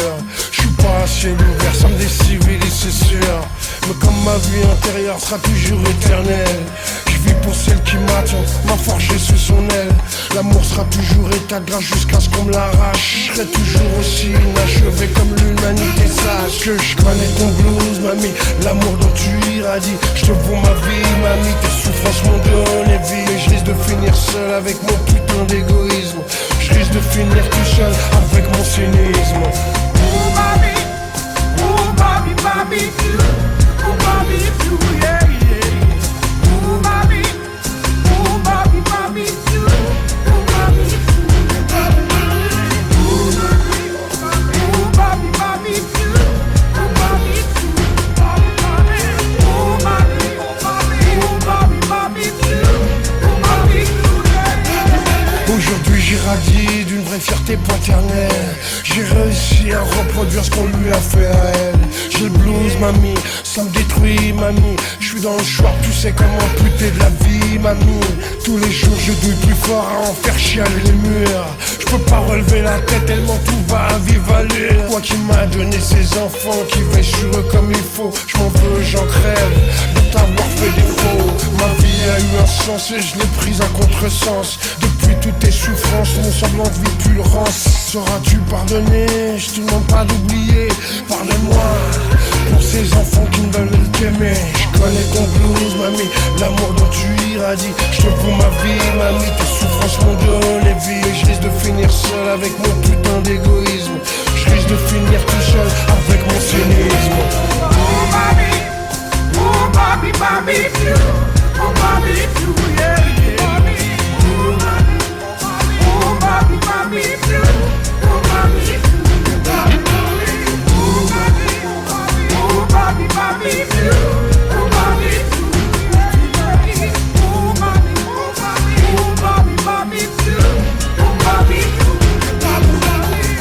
J'suis pas à ciel ouvert, ça me décivilise c'est sûr. Mais comme ma vie intérieure sera toujours éternelle, je vis pour celle qui m'attend, m'a forgé sous son aile. L'amour sera toujours état de grâce jusqu'à ce qu'on me l'arrache. Je serai toujours aussi inachevé comme l'humanité. Sache que je connais ton blues, mamie, l'amour dont tu irradies. Je te vaux ma vie, mamie, tes souffrances m'ont donné vie. Et je risque de finir seul avec mon putain d'égoïsme. Je risque de finir tout seul avec mon cynisme. Oh mami, mami, oh mami, yeah, yeah. Oh mami, mami, mami, oh mami, aujourd'hui j'irradie d'une vraie fierté paternelle. J'ai réussi à reproduire ce qu'on lui a fait à elle. J'ai le blues mamie, ça me détruit mamie. Je suis dans le short, tu sais comment puter de la vie, mamie. Tous les jours je douille plus fort à en faire chialer les murs. Je peux pas relever la tête tellement tout va à vive allure. Quoi qu'il m'a donné ses enfants qui veillent sur eux comme il faut. Je m'en veux, j'en crève de t'avoir fait défaut. Ma vie a eu un sens et je l'ai prise à contresens. Depuis toutes tes souffrances, mon semblant de vie pue le rance. Sauras-tu pardonner? Je te demande pas d'oublier. Pardonne-moi pour ces enfants qui ne veulent t'aimer. Je connais ton blues, mamie, l'amour dont tu irradies. Je te fous ma vie, mamie, tes souffrances m'ont donné vie. Et je risque de finir seul avec mon putain d'égoïsme. Je risque de finir tout seul avec mon cynisme. Oh mami, oh mami, mami, oh mami, yeah, yeah. Oh mami, mami, oh mami,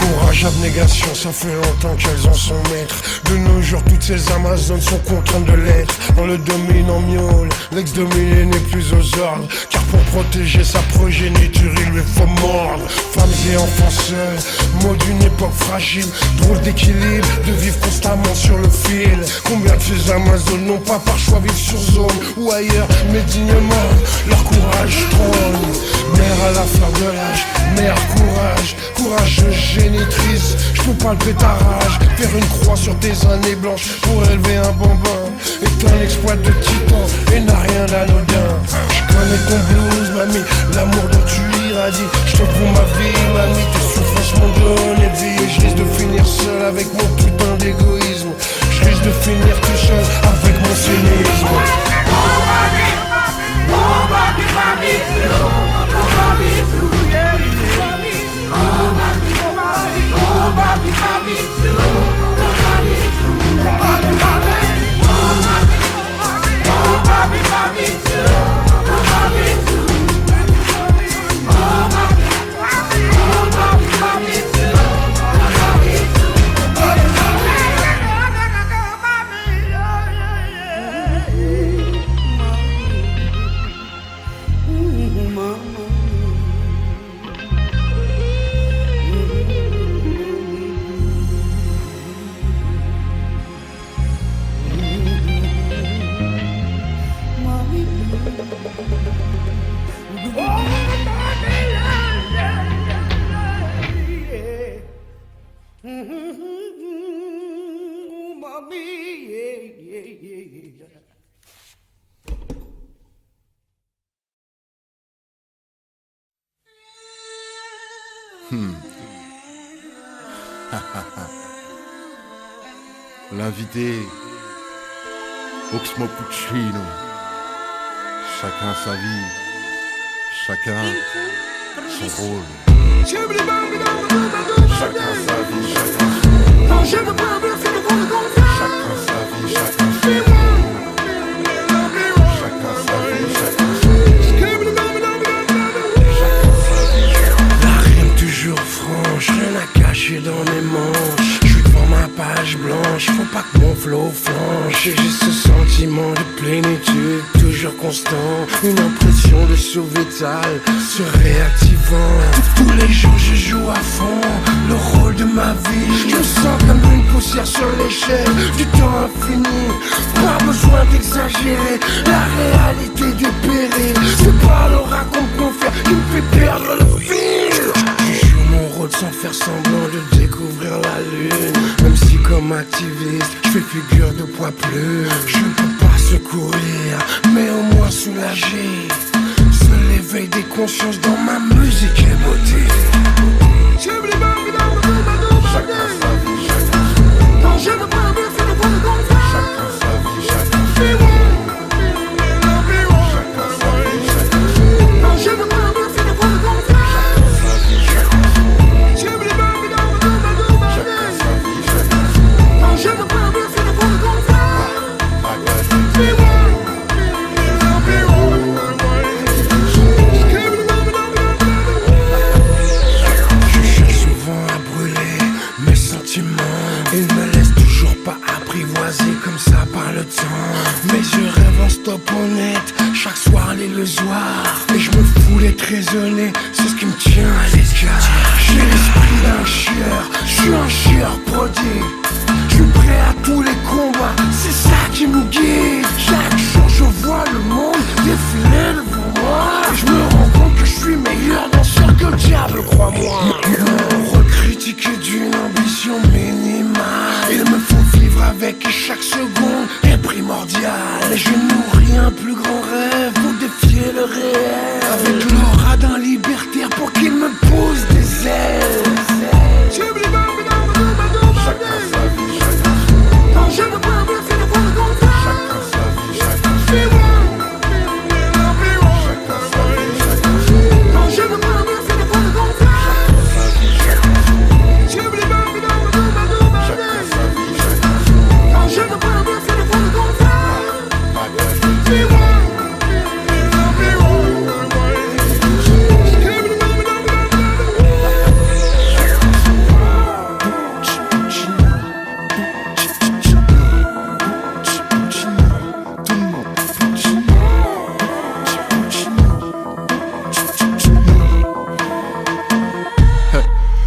Courage, abnégation, ça fait longtemps qu'elles en sont maîtres. De nos jours, toutes ces Amazones sont contraintes de l'être. On le domine en miaule, l'ex-dominé n'est plus aux ordres. Car pour protéger sa progéniture, il lui faut mordre. Femmes et enfants seuls, mot d'une époque fragile. Drôle d'équilibre, de vivre constamment sur le fil. Combien de ces Amazones n'ont pas par choix vivre sur zone ou ailleurs, mais dignement, leur courage trône. Mère à la fleur de l'âge, mère courage, courageuse génitrice. Je peux palper ta rage, faire une croix sur tes années blanches pour élever un bambin. Est un exploit de titan et n'a rien d'anodin. Je connais ton blues, mamie, l'amour dont tu irradies. Je te fous ma vie, mamie, tes souffrances m'ont donné vie. Et je risque de finir seul avec mon putain d'égoïsme. Je risque de finir tout seul avec mon cynisme. oh mami, mami, oh mami, yeah, yeah. Oh mami, oh mami, mami, L'invité, Oxmo Puccino. Chacun sa vie, chacun son rôle. Chacun sa vie, chacun son rôle. Chacun sa vie, chacun son rôle. Chacun sa vie, chacun son rôle. La rime toujours franche, rien à cacher dans mes manches. Ma page blanche, faut pas que mon flow flanche. Et j'ai ce sentiment de plénitude, toujours constant. Une impression de survital, se réactivant. Tous les jours je joue à fond, le rôle de ma vie. Je me sens comme une poussière sur l'échelle du temps infini. Pas besoin d'exagérer, la réalité dépérée. C'est pas le raconte qu'on fait qui me fait perdre le fil. Je joue mon rôle sans faire semblant de découvrir la lune. Même si comme activiste, je fais figure de poids plume. Je ne peux pas secourir, mais au moins soulager. Seul l'éveil des consciences dans ma musique émotive. Chacun sa vie, chacun son rôle. Chacun sa vie, chacun son rôle. raisonner, c'est ce qui me tient à l'écart. J'ai l'esprit d'un chieur, je suis un chieur prodigue. Je suis prêt à tous les combats, c'est ça qui me guide. Chaque jour je vois le monde défiler devant moi, et je me rends compte que je suis meilleur danseur que le diable, crois-moi. Recritiquer d'une ambition minimale, il me faut vivre avec et chaque seconde est primordiale. Et je nourris un plus grand rêve pour défier le réel, avec l'aura d'un libertaire pour qu'il me pose des ailes. Chacun sa vie, chacun son monde. Je ne peux pas faire de le contraire. Chacun sa vie, chacun son monde. Chacun sa vie, chacun son monde. Je ne peux pas faire de le contraire. Chacun sa vie, chacun son monde. Chacun sa vie, chacun son monde. Je ne peux pas faire de le contraire.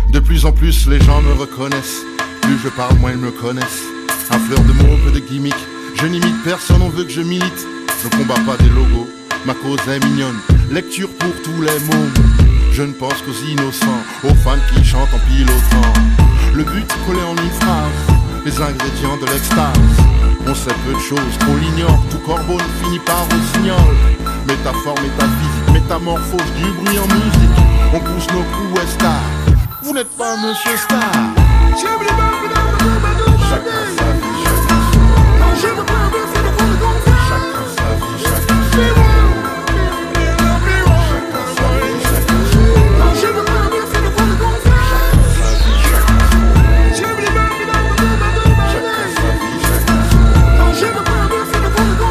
De plus en plus les gens me reconnaissent. Plus je parle, moins ils me connaissent. À fleur de mots, peu de gimmicks. Je n'imite personne, on veut que je milite. Je combats pas des logos, ma cause est mignonne. Lecture pour tous les mômes. Je ne pense qu'aux innocents, aux fans qui chantent en pilotant. Le but collé en une phrase, les ingrédients de l'extase. On sait peu de choses, qu'on l'ignore. Tout corbeau ne finit par rossignol. Métaphore, métaphysique, métamorphose du bruit en musique. On pousse nos coups et stars. Vous n'êtes pas Monsieur Star. Chacun sa vie, chacun son monde. Je ne peux pas faire de le contraire. Chacun sa vie, chacun son monde. Chacun sa vie, chacun son monde. Je ne peux pas faire de le contraire. Chacun sa vie, chacun son monde. Chacun sa vie, chacun son monde. Je ne peux pas faire de le contraire.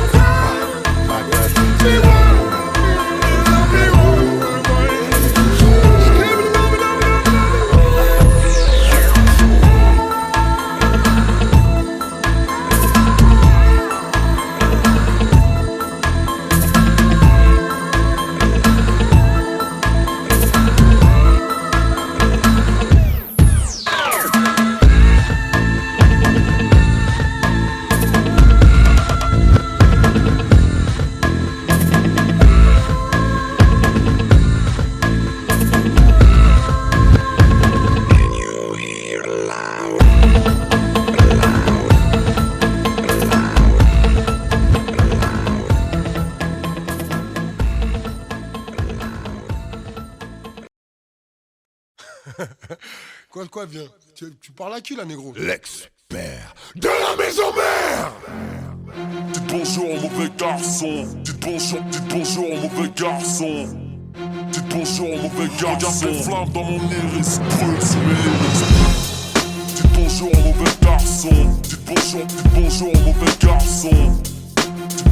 Quoi, viens. Tu parles à qui là, négro? L'expert de la maison mère. Dites bonjour au mauvais garçon. Dites bonjour au mauvais garçon. Dites bonjour au mauvais garçon. Regarde les flammes dans mon iris, brûle sous mes lyrics. Dites bonjour au mauvais garçon. Dites bonjour au mauvais garçon.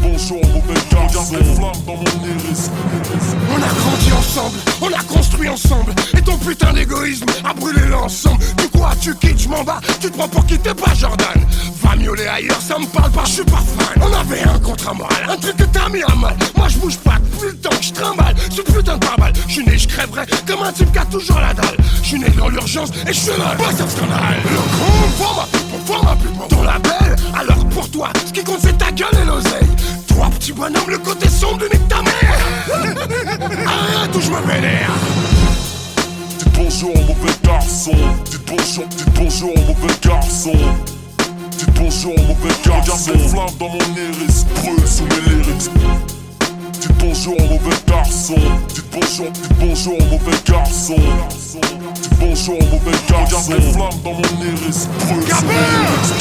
Bonjour mauvais garçon. Regarde les flammes dans mon iris. On a grandi ensemble, on a construit ensemble. Et ton putain d'égoïsme a brûlé l'ensemble. Du coup tu quittes, je m'en bats. Tu te prends pour qui t'es pas Jordan. Va miauler ailleurs, ça me parle pas, je suis pas fan. On avait un contrat moral, un truc que t'as mis à mal. Moi je bouge pas depuis le temps que je trimballe. Ce putain de pare-balles, je suis né, je crèverais comme un type qui a toujours la dalle. Je suis né dans l'urgence et je suis là, pas un scandale. Le con, forme un pupon. Ton label, alors pour toi, ce qui compte c'est ta gueule et l'oseille. Toi petit bonhomme, le côté sombre de nique ta mère. Arrête ou je me vénère. Dites bonjour au mauvais garçon. Dites bonjour au mauvais garçon. Dites bonjour au mauvais garçon. Regarde les flammes dans mon iris, brûle sous mes lyrics. Dites bonjour au mauvais garçon. Dites bonjour au mauvais garçon. Dites bonjour au mauvais garçon. Regarde les flammes dans mon iris, brûle sous mes lyrics.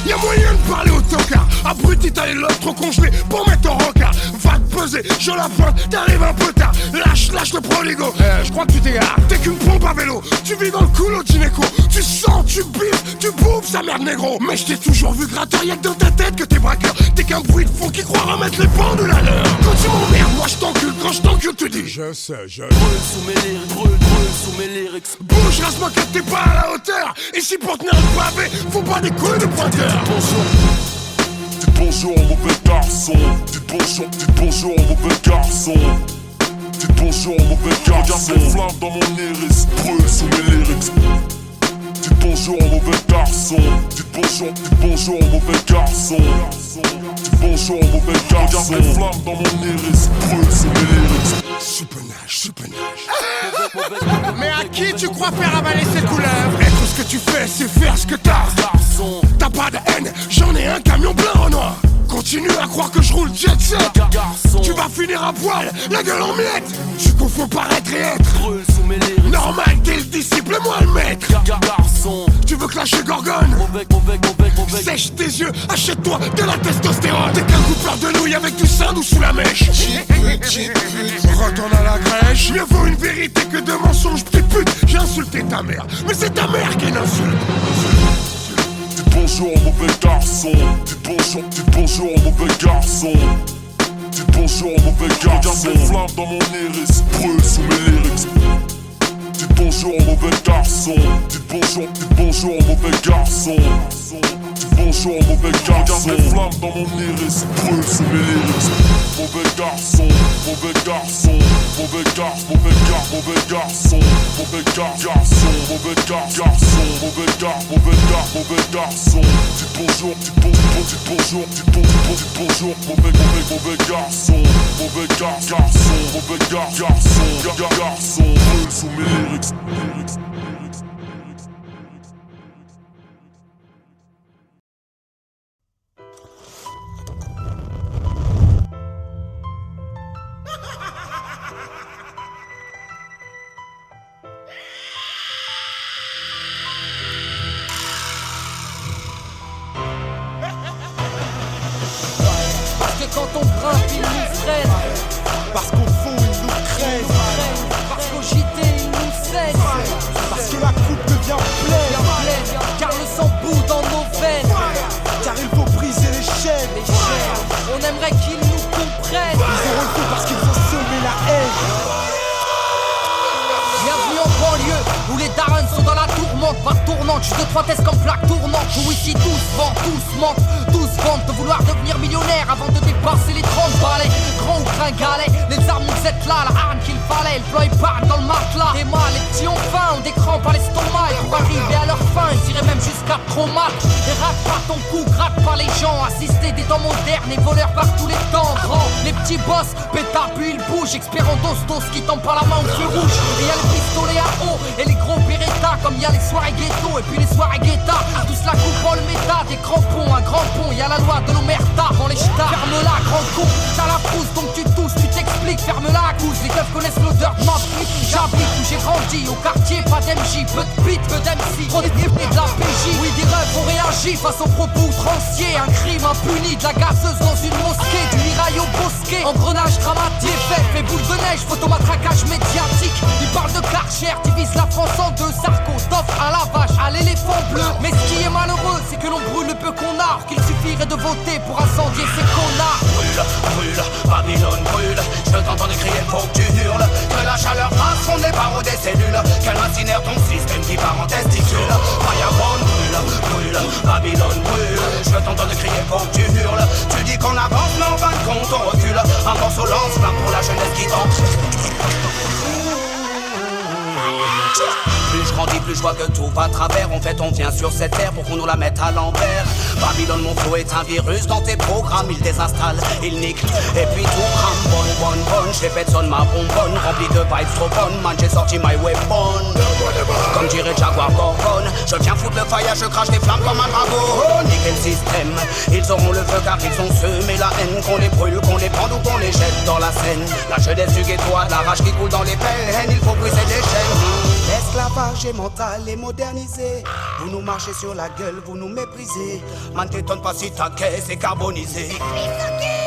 Y'a moyen de parler au tocard. Abruti, t'as les lobes trop congelés pour mettre en rencard. Va te peser, je la pointe, t'arrives un peu tard. Lâche le proligo, je crois que tu t'égares. T'es qu'une pompe à vélo, tu vis dans le couloir gynéco. Tu sens, tu biffes, tu bouffes sa merde négro. Mais je t'ai toujours vu gratteur, y'a que dans ta tête que t'es braqueur. T'es qu'un bruit de fond qui croit remettre les pendules à l'heure. Quand tu m'emmerdes, moi je t'encule, quand je t'encule tu dis je sais, brûle sous mes lyrics, brûle sous mes lyrics. Bouge, reste-moi que t'es pas à la hauteur. Ici pour tenir le pavé, faut pas des couilles de pointeur. Dites bonjour au mauvais garçon. Dites bonjour au mauvais garçon. Dites bonjour mauvais garçon. Regarde les flammes dans mon iris, brûle sous mes lyrics. Dites bonjour mauvais garçon. Dites bonjour mauvais garçon. Dites bonjour mauvais garçon. Regarde les flammes dans mon iris, brûle sous mes lyrics. Supernage. Mais à qui tu crois faire avaler cette couleuvre? Et tout ce que tu fais, c'est faire ce que t'as. T'as pas de haine, j'en ai un camion blanc en noir. Continue à croire que je roule jet set. Tu vas finir à poil, la gueule en miettes. Tu confonds paraître et être. Normal, t'es le disciple, moi le maître. Tu veux clasher Gorgone? Sèche tes yeux, achète-toi de la testostérone. T'es qu'un coupleur de nouilles avec du sein ou sous la mèche. Retourne à la crèche. Mieux vaut une vérité que de mensonges, petite pute. J'ai insulté ta mère, mais c'est ta mère qui l'insulte. Dites bonjour mauvais garçon. Dites bonjour mauvais garçon. Dites bonjour mauvais garçon. Regarde les flammes dans mon iris, brûle sous mes lyrics. Dites bonjour mauvais garçon. Dites bonjour mauvais garçon. Dites bonjour mauvais garçon. Regarde les flammes dans mon iris, brûle sous mes lyrics. Mauvais garçon, mauvais garçon, mauvais garçon, mauvais garçon, mauvais garçon, mauvais garçon, mauvais garçon. Dites bonjour, mauvais garçon, mauvais garçon, brûle sous mes lyrics. Quand on grimpe, ils nous freinent. Parce qu'au fond, ils nous craignent. Parce qu'au JT, ils nous saignent. Parce que la coupe devient pleine. Car le sang bout dans nos veines. Car il faut briser les chaînes. On aimerait qu'ils nous comprennent. Ils ont le coup parce qu'ils ont semé la haine. Bienvenue en banlieue où les darons sont dans la tourmente. Pas tournante, juste 2-3 tests comme plaque tournante. Où ici tous vendent, tous mentent, tous vendent de vouloir devenir millionnaire avant de dépasser les 30 balais. Grand ou gringalet, les armes nous êtes là, la arme qu'il fallait. Le plan est part dans le matelas. Les mâles, les petits ont faim, ont des crampes à l'estomac. Et pour arriver à leur fin, ils iraient même jusqu'à traumat. Et rate pas ton cou, gratte pas les gens. Assister des temps modernes et voleurs par tous les temps. Grand, les petits boss, pétard puis ils bougent. Expert en dos qui tend pas la main au feu rouge. Et y'a les pistolets à eau et les gros Beretta. Comme y'a les soirées ghetto et puis les soirées guetta. Tous la coupe en le méta, des crampons, un grand pont. Y'a la loi de l'omerta dans les ch'tas. Ferme-la, grand con, t'as la frousse donc tu tousses, tu t'expliques. Ferme-la à cause, les keufs connaissent l'odeur de ma flic. J'habite où j'ai grandi, au quartier, pas d'MJ. Peu de beat, peu d'MC, trop de la PJ. Oui, des rêves ont réagi face aux propos outranciers. Un crime impuni, de la gazeuse dans une mosquée. Du mirail au bosquet, engrenage dramatique. Fait boule de neige, photomatraquage médiatique. Ils parlent de Karcher, divise la France en deux. Sarko, d'offre à la vache, à l'éléphant bleu. Mais ce qui est malheureux, c'est que l'on brûle le peu qu'on a. Qu'il suffirait de voter pour incendier ces connards. Brûle, brûle, Babylone brûle. Je t'entends crier, faut que tu hurles. Que la chaleur passe, on des barreaux des cellules. Qu'elle incinère ton système qui part en testicule. Fireborn brûle, brûle, Babylone brûle. Je t'entends crier, faut que tu hurles. Tu dis qu'on avance, mais en fin de compte on recule. Un morceau lance-flamme pour la jeunesse qui danse. Plus je grandis, plus je vois que tout va à travers. En fait, on vient sur cette terre pour qu'on nous la mette à l'envers. Babylone, mon flow est un virus dans tes programmes. Il désinstalle, il nique, et puis tout crame. Bonne, j'ai fait sonne ma bonbonne. Rempli de vibes trop bonnes, man, j'ai sorti my weapon. Comme dirait Jaguar Gorgone, je viens foutre le fire, je crache des flammes comme un dragon. Niquer le système, ils auront le feu car ils ont semé la haine. Qu'on les brûle, qu'on les prenne ou qu'on les jette dans la Seine. La jeunesse du ghetto a de la rage qui coule dans les veines. Il faut briser les chaînes. L'esclavage est mental et modernisé. Vous nous marchez sur la gueule, vous nous méprisez. Man, t'étonne pas si ta caisse est carbonisée.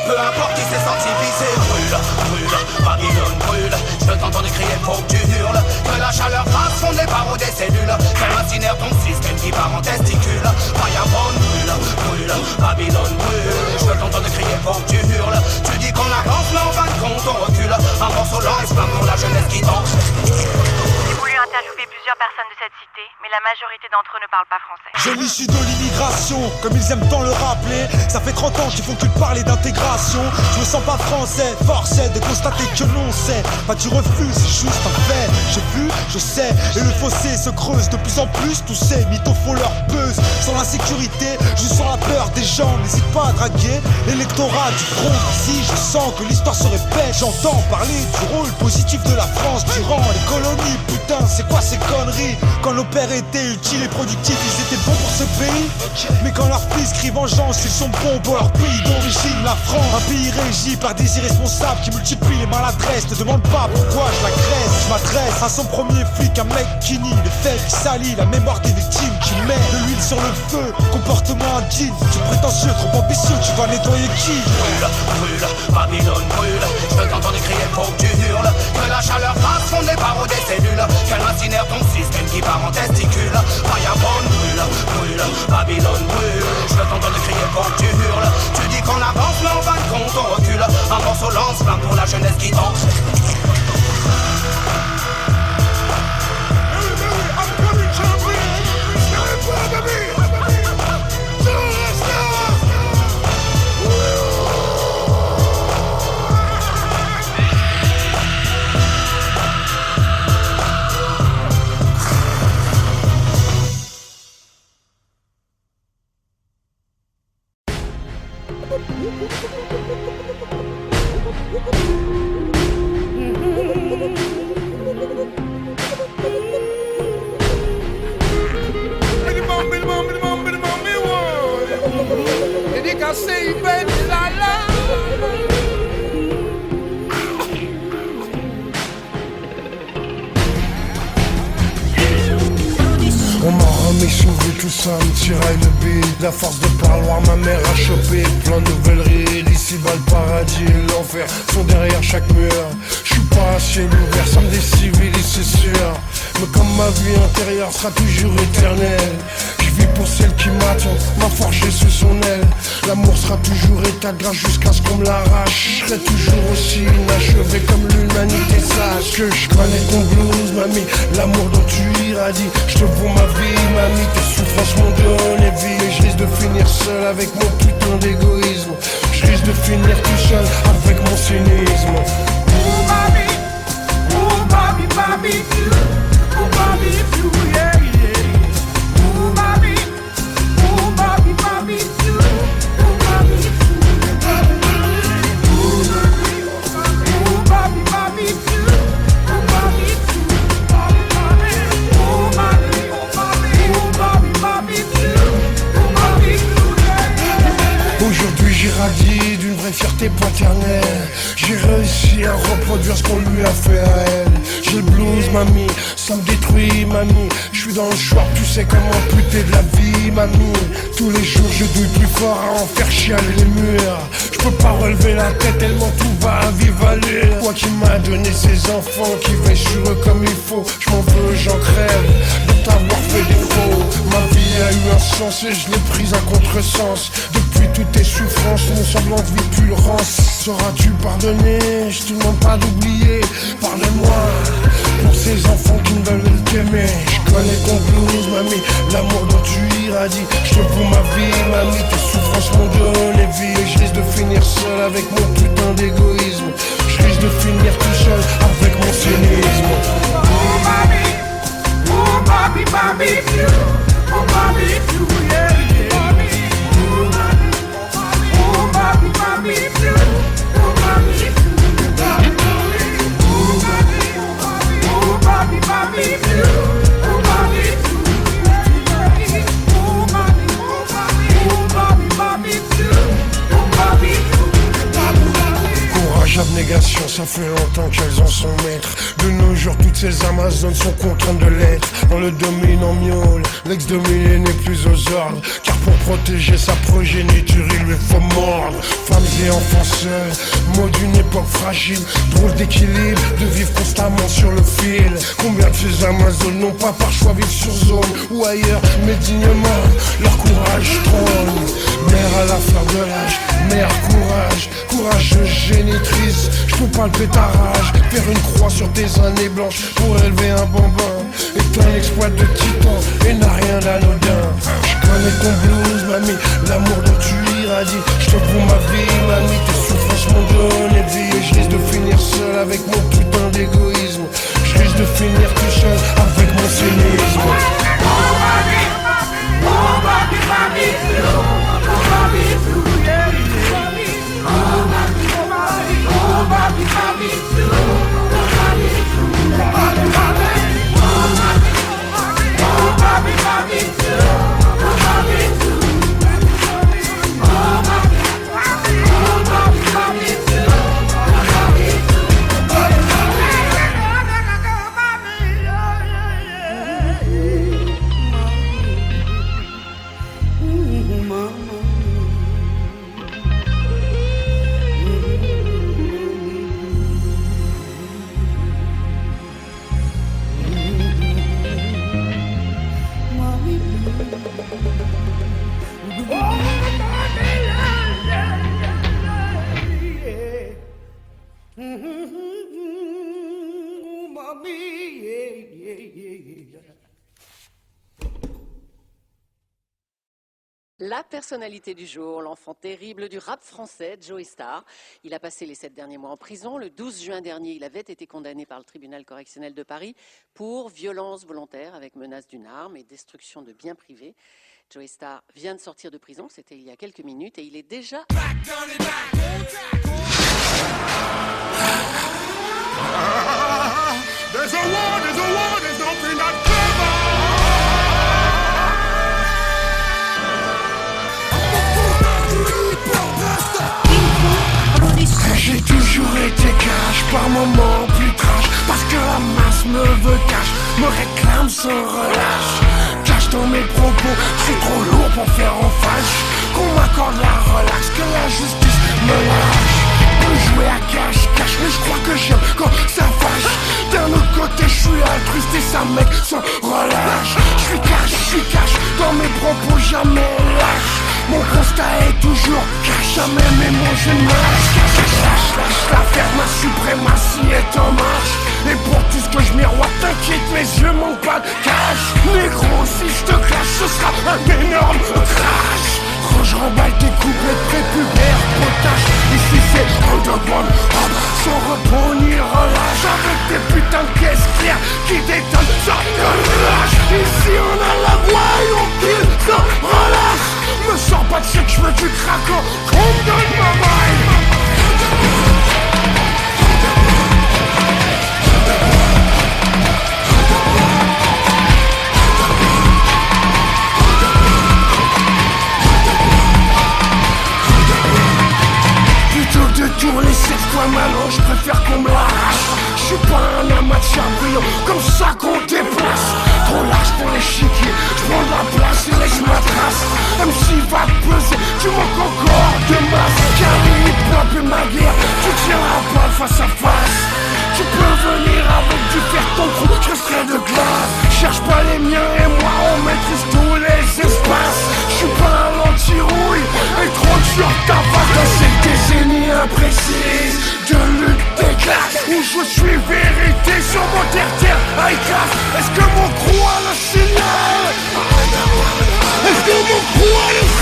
Peu importe qui s'est senti visé. Brûle, brûle, Babylone brûle. Je t'entends crier, faut que tu hurles. Que la chaleur passe, fond des barreaux des cellules. Qu'elle incinère ton système qui part en testicule. Fireborn brûle, brûle, Babylone brûle. Je t'entends crier, faut que tu hurles. Tu dis qu'on avance, mais en fin de compte on recule. Un morceau lance-flamme pour la jeunesse qui danse. J'ai voulu interviewer plusieurs personnes de cette cette cité, mais la majorité d'entre eux ne parlent pas français. J'ai l'issue de l'immigration, comme ils aiment tant le rappeler. Ça fait 30 ans qu'ils font que parler d'intégration. Je me sens pas français, force est de constater que non c'est pas du refus, c'est juste un fait. J'ai vu, je sais, et le fossé se creuse de plus en plus. Tous ces mythos font leur buzz. Sans l'insécurité, juste sur la peur des gens. N'hésite pas à draguer l'électorat du front. Ici je sens que l'histoire se répète. J'entends parler du rôle positif de la France durant les colonies. Putain, c'est quoi ces conneries? Quand nos pères étaient utiles et productifs, ils étaient bons pour ce pays. Mais quand leurs fils crient vengeance, ils sont bons pour leur pays d'origine, la France. Un pays régi par des irresponsables qui multiplient les maladresses. Ne demande pas pourquoi je l'agresse. Je m'adresse à son premier flic, un mec qui nie les faits, qui salit la mémoire des victimes, qui met de l'huile sur le feu. Comportement indigne, tu prétentieux, trop ambitieux, tu vas nettoyer qui? Brûle, brûle, Babylone brûle. Je t'entends crier pour que tu hurles. Que la chaleur fasse fondre les barreaux des cellules. Qu'elle incinère ton système qui part en testicule. Vagabonde brûle, brûle, Babylone brûle. Je t'entends crier pour que tu hurles. Tu dis qu'on avance mais en fin de compte on recule. Un morceau lance-flamme pour la jeunesse qui danse. On m'a remis sous vue, tout ça me tiraille le beat. La force de parloir, ma mère a chopé plein de nouvelles rides. Ici-bas le paradis et l'enfer sont derrière chaque mur. Je suis pas à ciel ouvert, ça me décivilise c'est sûr. Mais comme ma vie intérieure sera toujours éternelle, je vis pour celle qui m'attend, m'a forgé sous son aile. L'amour sera toujours état de grâce jusqu'à ce qu'on me l'arrache. Je serai toujours aussi inachevé comme l'humanité. Sache que je connais ton blues, mamie, l'amour dont tu irradies. Je te vaux ma vie, mamie, tes souffrances m'ont donné vie. Et je risque de finir seul avec mon putain d'égoïsme. Je risque de finir tout seul avec mon cynisme. Oh mami, mami, oh mami, yeah, yeah. Oh mami, mami, mami, oh mami, aujourd'hui j'irradie d'une vraie fierté paternelle. J'ai réussi à reproduire ce qu'on lui a fait à elle. J'ai le blues mamie, ça me détruit mamie. Je suis dans le choix, tu sais comment amputer de la vie mamie. Tous les jours je douille plus fort à en faire chialer les murs. Je peux pas relever la tête tellement tout va à vive allure. Toi qui m'as donné ces enfants qui veillent sur eux comme il faut. Je m'en veux, j'en crève de t'avoir fait défaut. Ma vie a eu un sens et je l'ai prise à contresens. Depuis toutes tes souffrances, mon semblant de vie pue le rance. Sauras-tu pardonner? Je te demande pas d'oublier. Pardonne-moi pour ces enfants qui ne veulent t'aimer. Je connais ton blues, mamie, l'amour dont tu irradies. Je te vaux ma vie, mamie, tes souffrances m'ont donné vie. Et je risque de finir seul avec mon putain d'égoïsme. Je risque de finir tout seul avec mon cynisme. oh mami, mami, oh mami, yeah, yeah. Oh mami, mami, oh mami, Courage, abnégation, ça fait longtemps qu'elles en sont maîtres. De nos jours, toutes ces Amazones sont contraintes de l'être. On le domine en miaule, l'ex-dominé n'est plus aux ordres. Car pour protéger sa progéniture, il lui faut mordre. Femmes et enfants seuls, mot d'une époque fragile. Drôle d'équilibre, de vivre constamment sur le fil. Combien de ces Amazones n'ont pas par choix vivre sur zone ou ailleurs, mais dignement, leur courage trône. Mère à la fleur de l'âge, mère courage, courageuse génitrice. Je peux pas le pétarage, faire une croix sur tes années blanches pour élever un bambin. Et C'est un exploit de titan et n'a rien d'anodin. Je connais ton blues, mamie, l'amour dont tu irradies. Je te prends ma vie, mamie, tes souffrances m'ont donné vie. Et je risque de finir seul avec mon putain d'égoïsme. Je risque de finir tout seul avec mon cynisme. La personnalité du jour, l'enfant terrible du rap français, Joey Starr. Il a passé les 7 derniers mois en prison. Le 12 juin dernier, il avait été condamné par le tribunal correctionnel de Paris pour violence volontaire avec menace d'une arme et destruction de biens privés. Joey Starr vient de sortir de prison, c'était il y a quelques minutes, et il est déjà... There's a war, there's no peanut J'ai toujours été cash, par moments plus trash. Parce que la masse me veut cash, me réclame sans relâche. Cache dans mes propos, c'est trop lourd pour faire en fâche. Qu'on m'accorde la relax, que la justice me lâche. Peux jouer à cache, mais je crois que j'aime quand ça fâche. D'un autre côté, je suis altruiste et ça mec sans relâche. Je suis cash, dans mes propos jamais lâche. Mon constat est toujours cash, jamais mes mots je nage. Lâche l'affaire, ma suprématie est en marche. Et pour tout ce que je miroite, t'inquiète, mes yeux manquent pas de cash. Négro, si je te clash, ce sera un énorme crash. Quand je remballe tes couplets de prépubères, potache. Ici c'est all the one, sans repos ni relâche. Avec des putains de caisses claires qui détonnent sans relâche. Ici on a la voix et on kill sans relâche. Me sors pas de ce que je veux du craquant, qu'on me donne ma maille. Plutôt que de tourner 7 fois maintenant, je préfère qu'on me l'arrache. Je suis pas un amateur brillant, comme ça qu'on déplace. Trop large pour l'échiquier, je prends de la place et laisse ma trace. MC va te peser, tu manques encore de masse. Car le hip-hop est ma guerre, tu tiendras pas face à face. Tu peux venir avec du fer ton trou, je resterai de glace. Cherche pas les miens et moi on maîtrise tous les espaces. Je suis pas un anti-rouille et trop dur ta face. Dans cette décennie imprécise de lutte des classes, où je suis vérité sur mon terre-terre high class. Est-ce que mon crew a le signal? Est-ce que mon crew a le signal?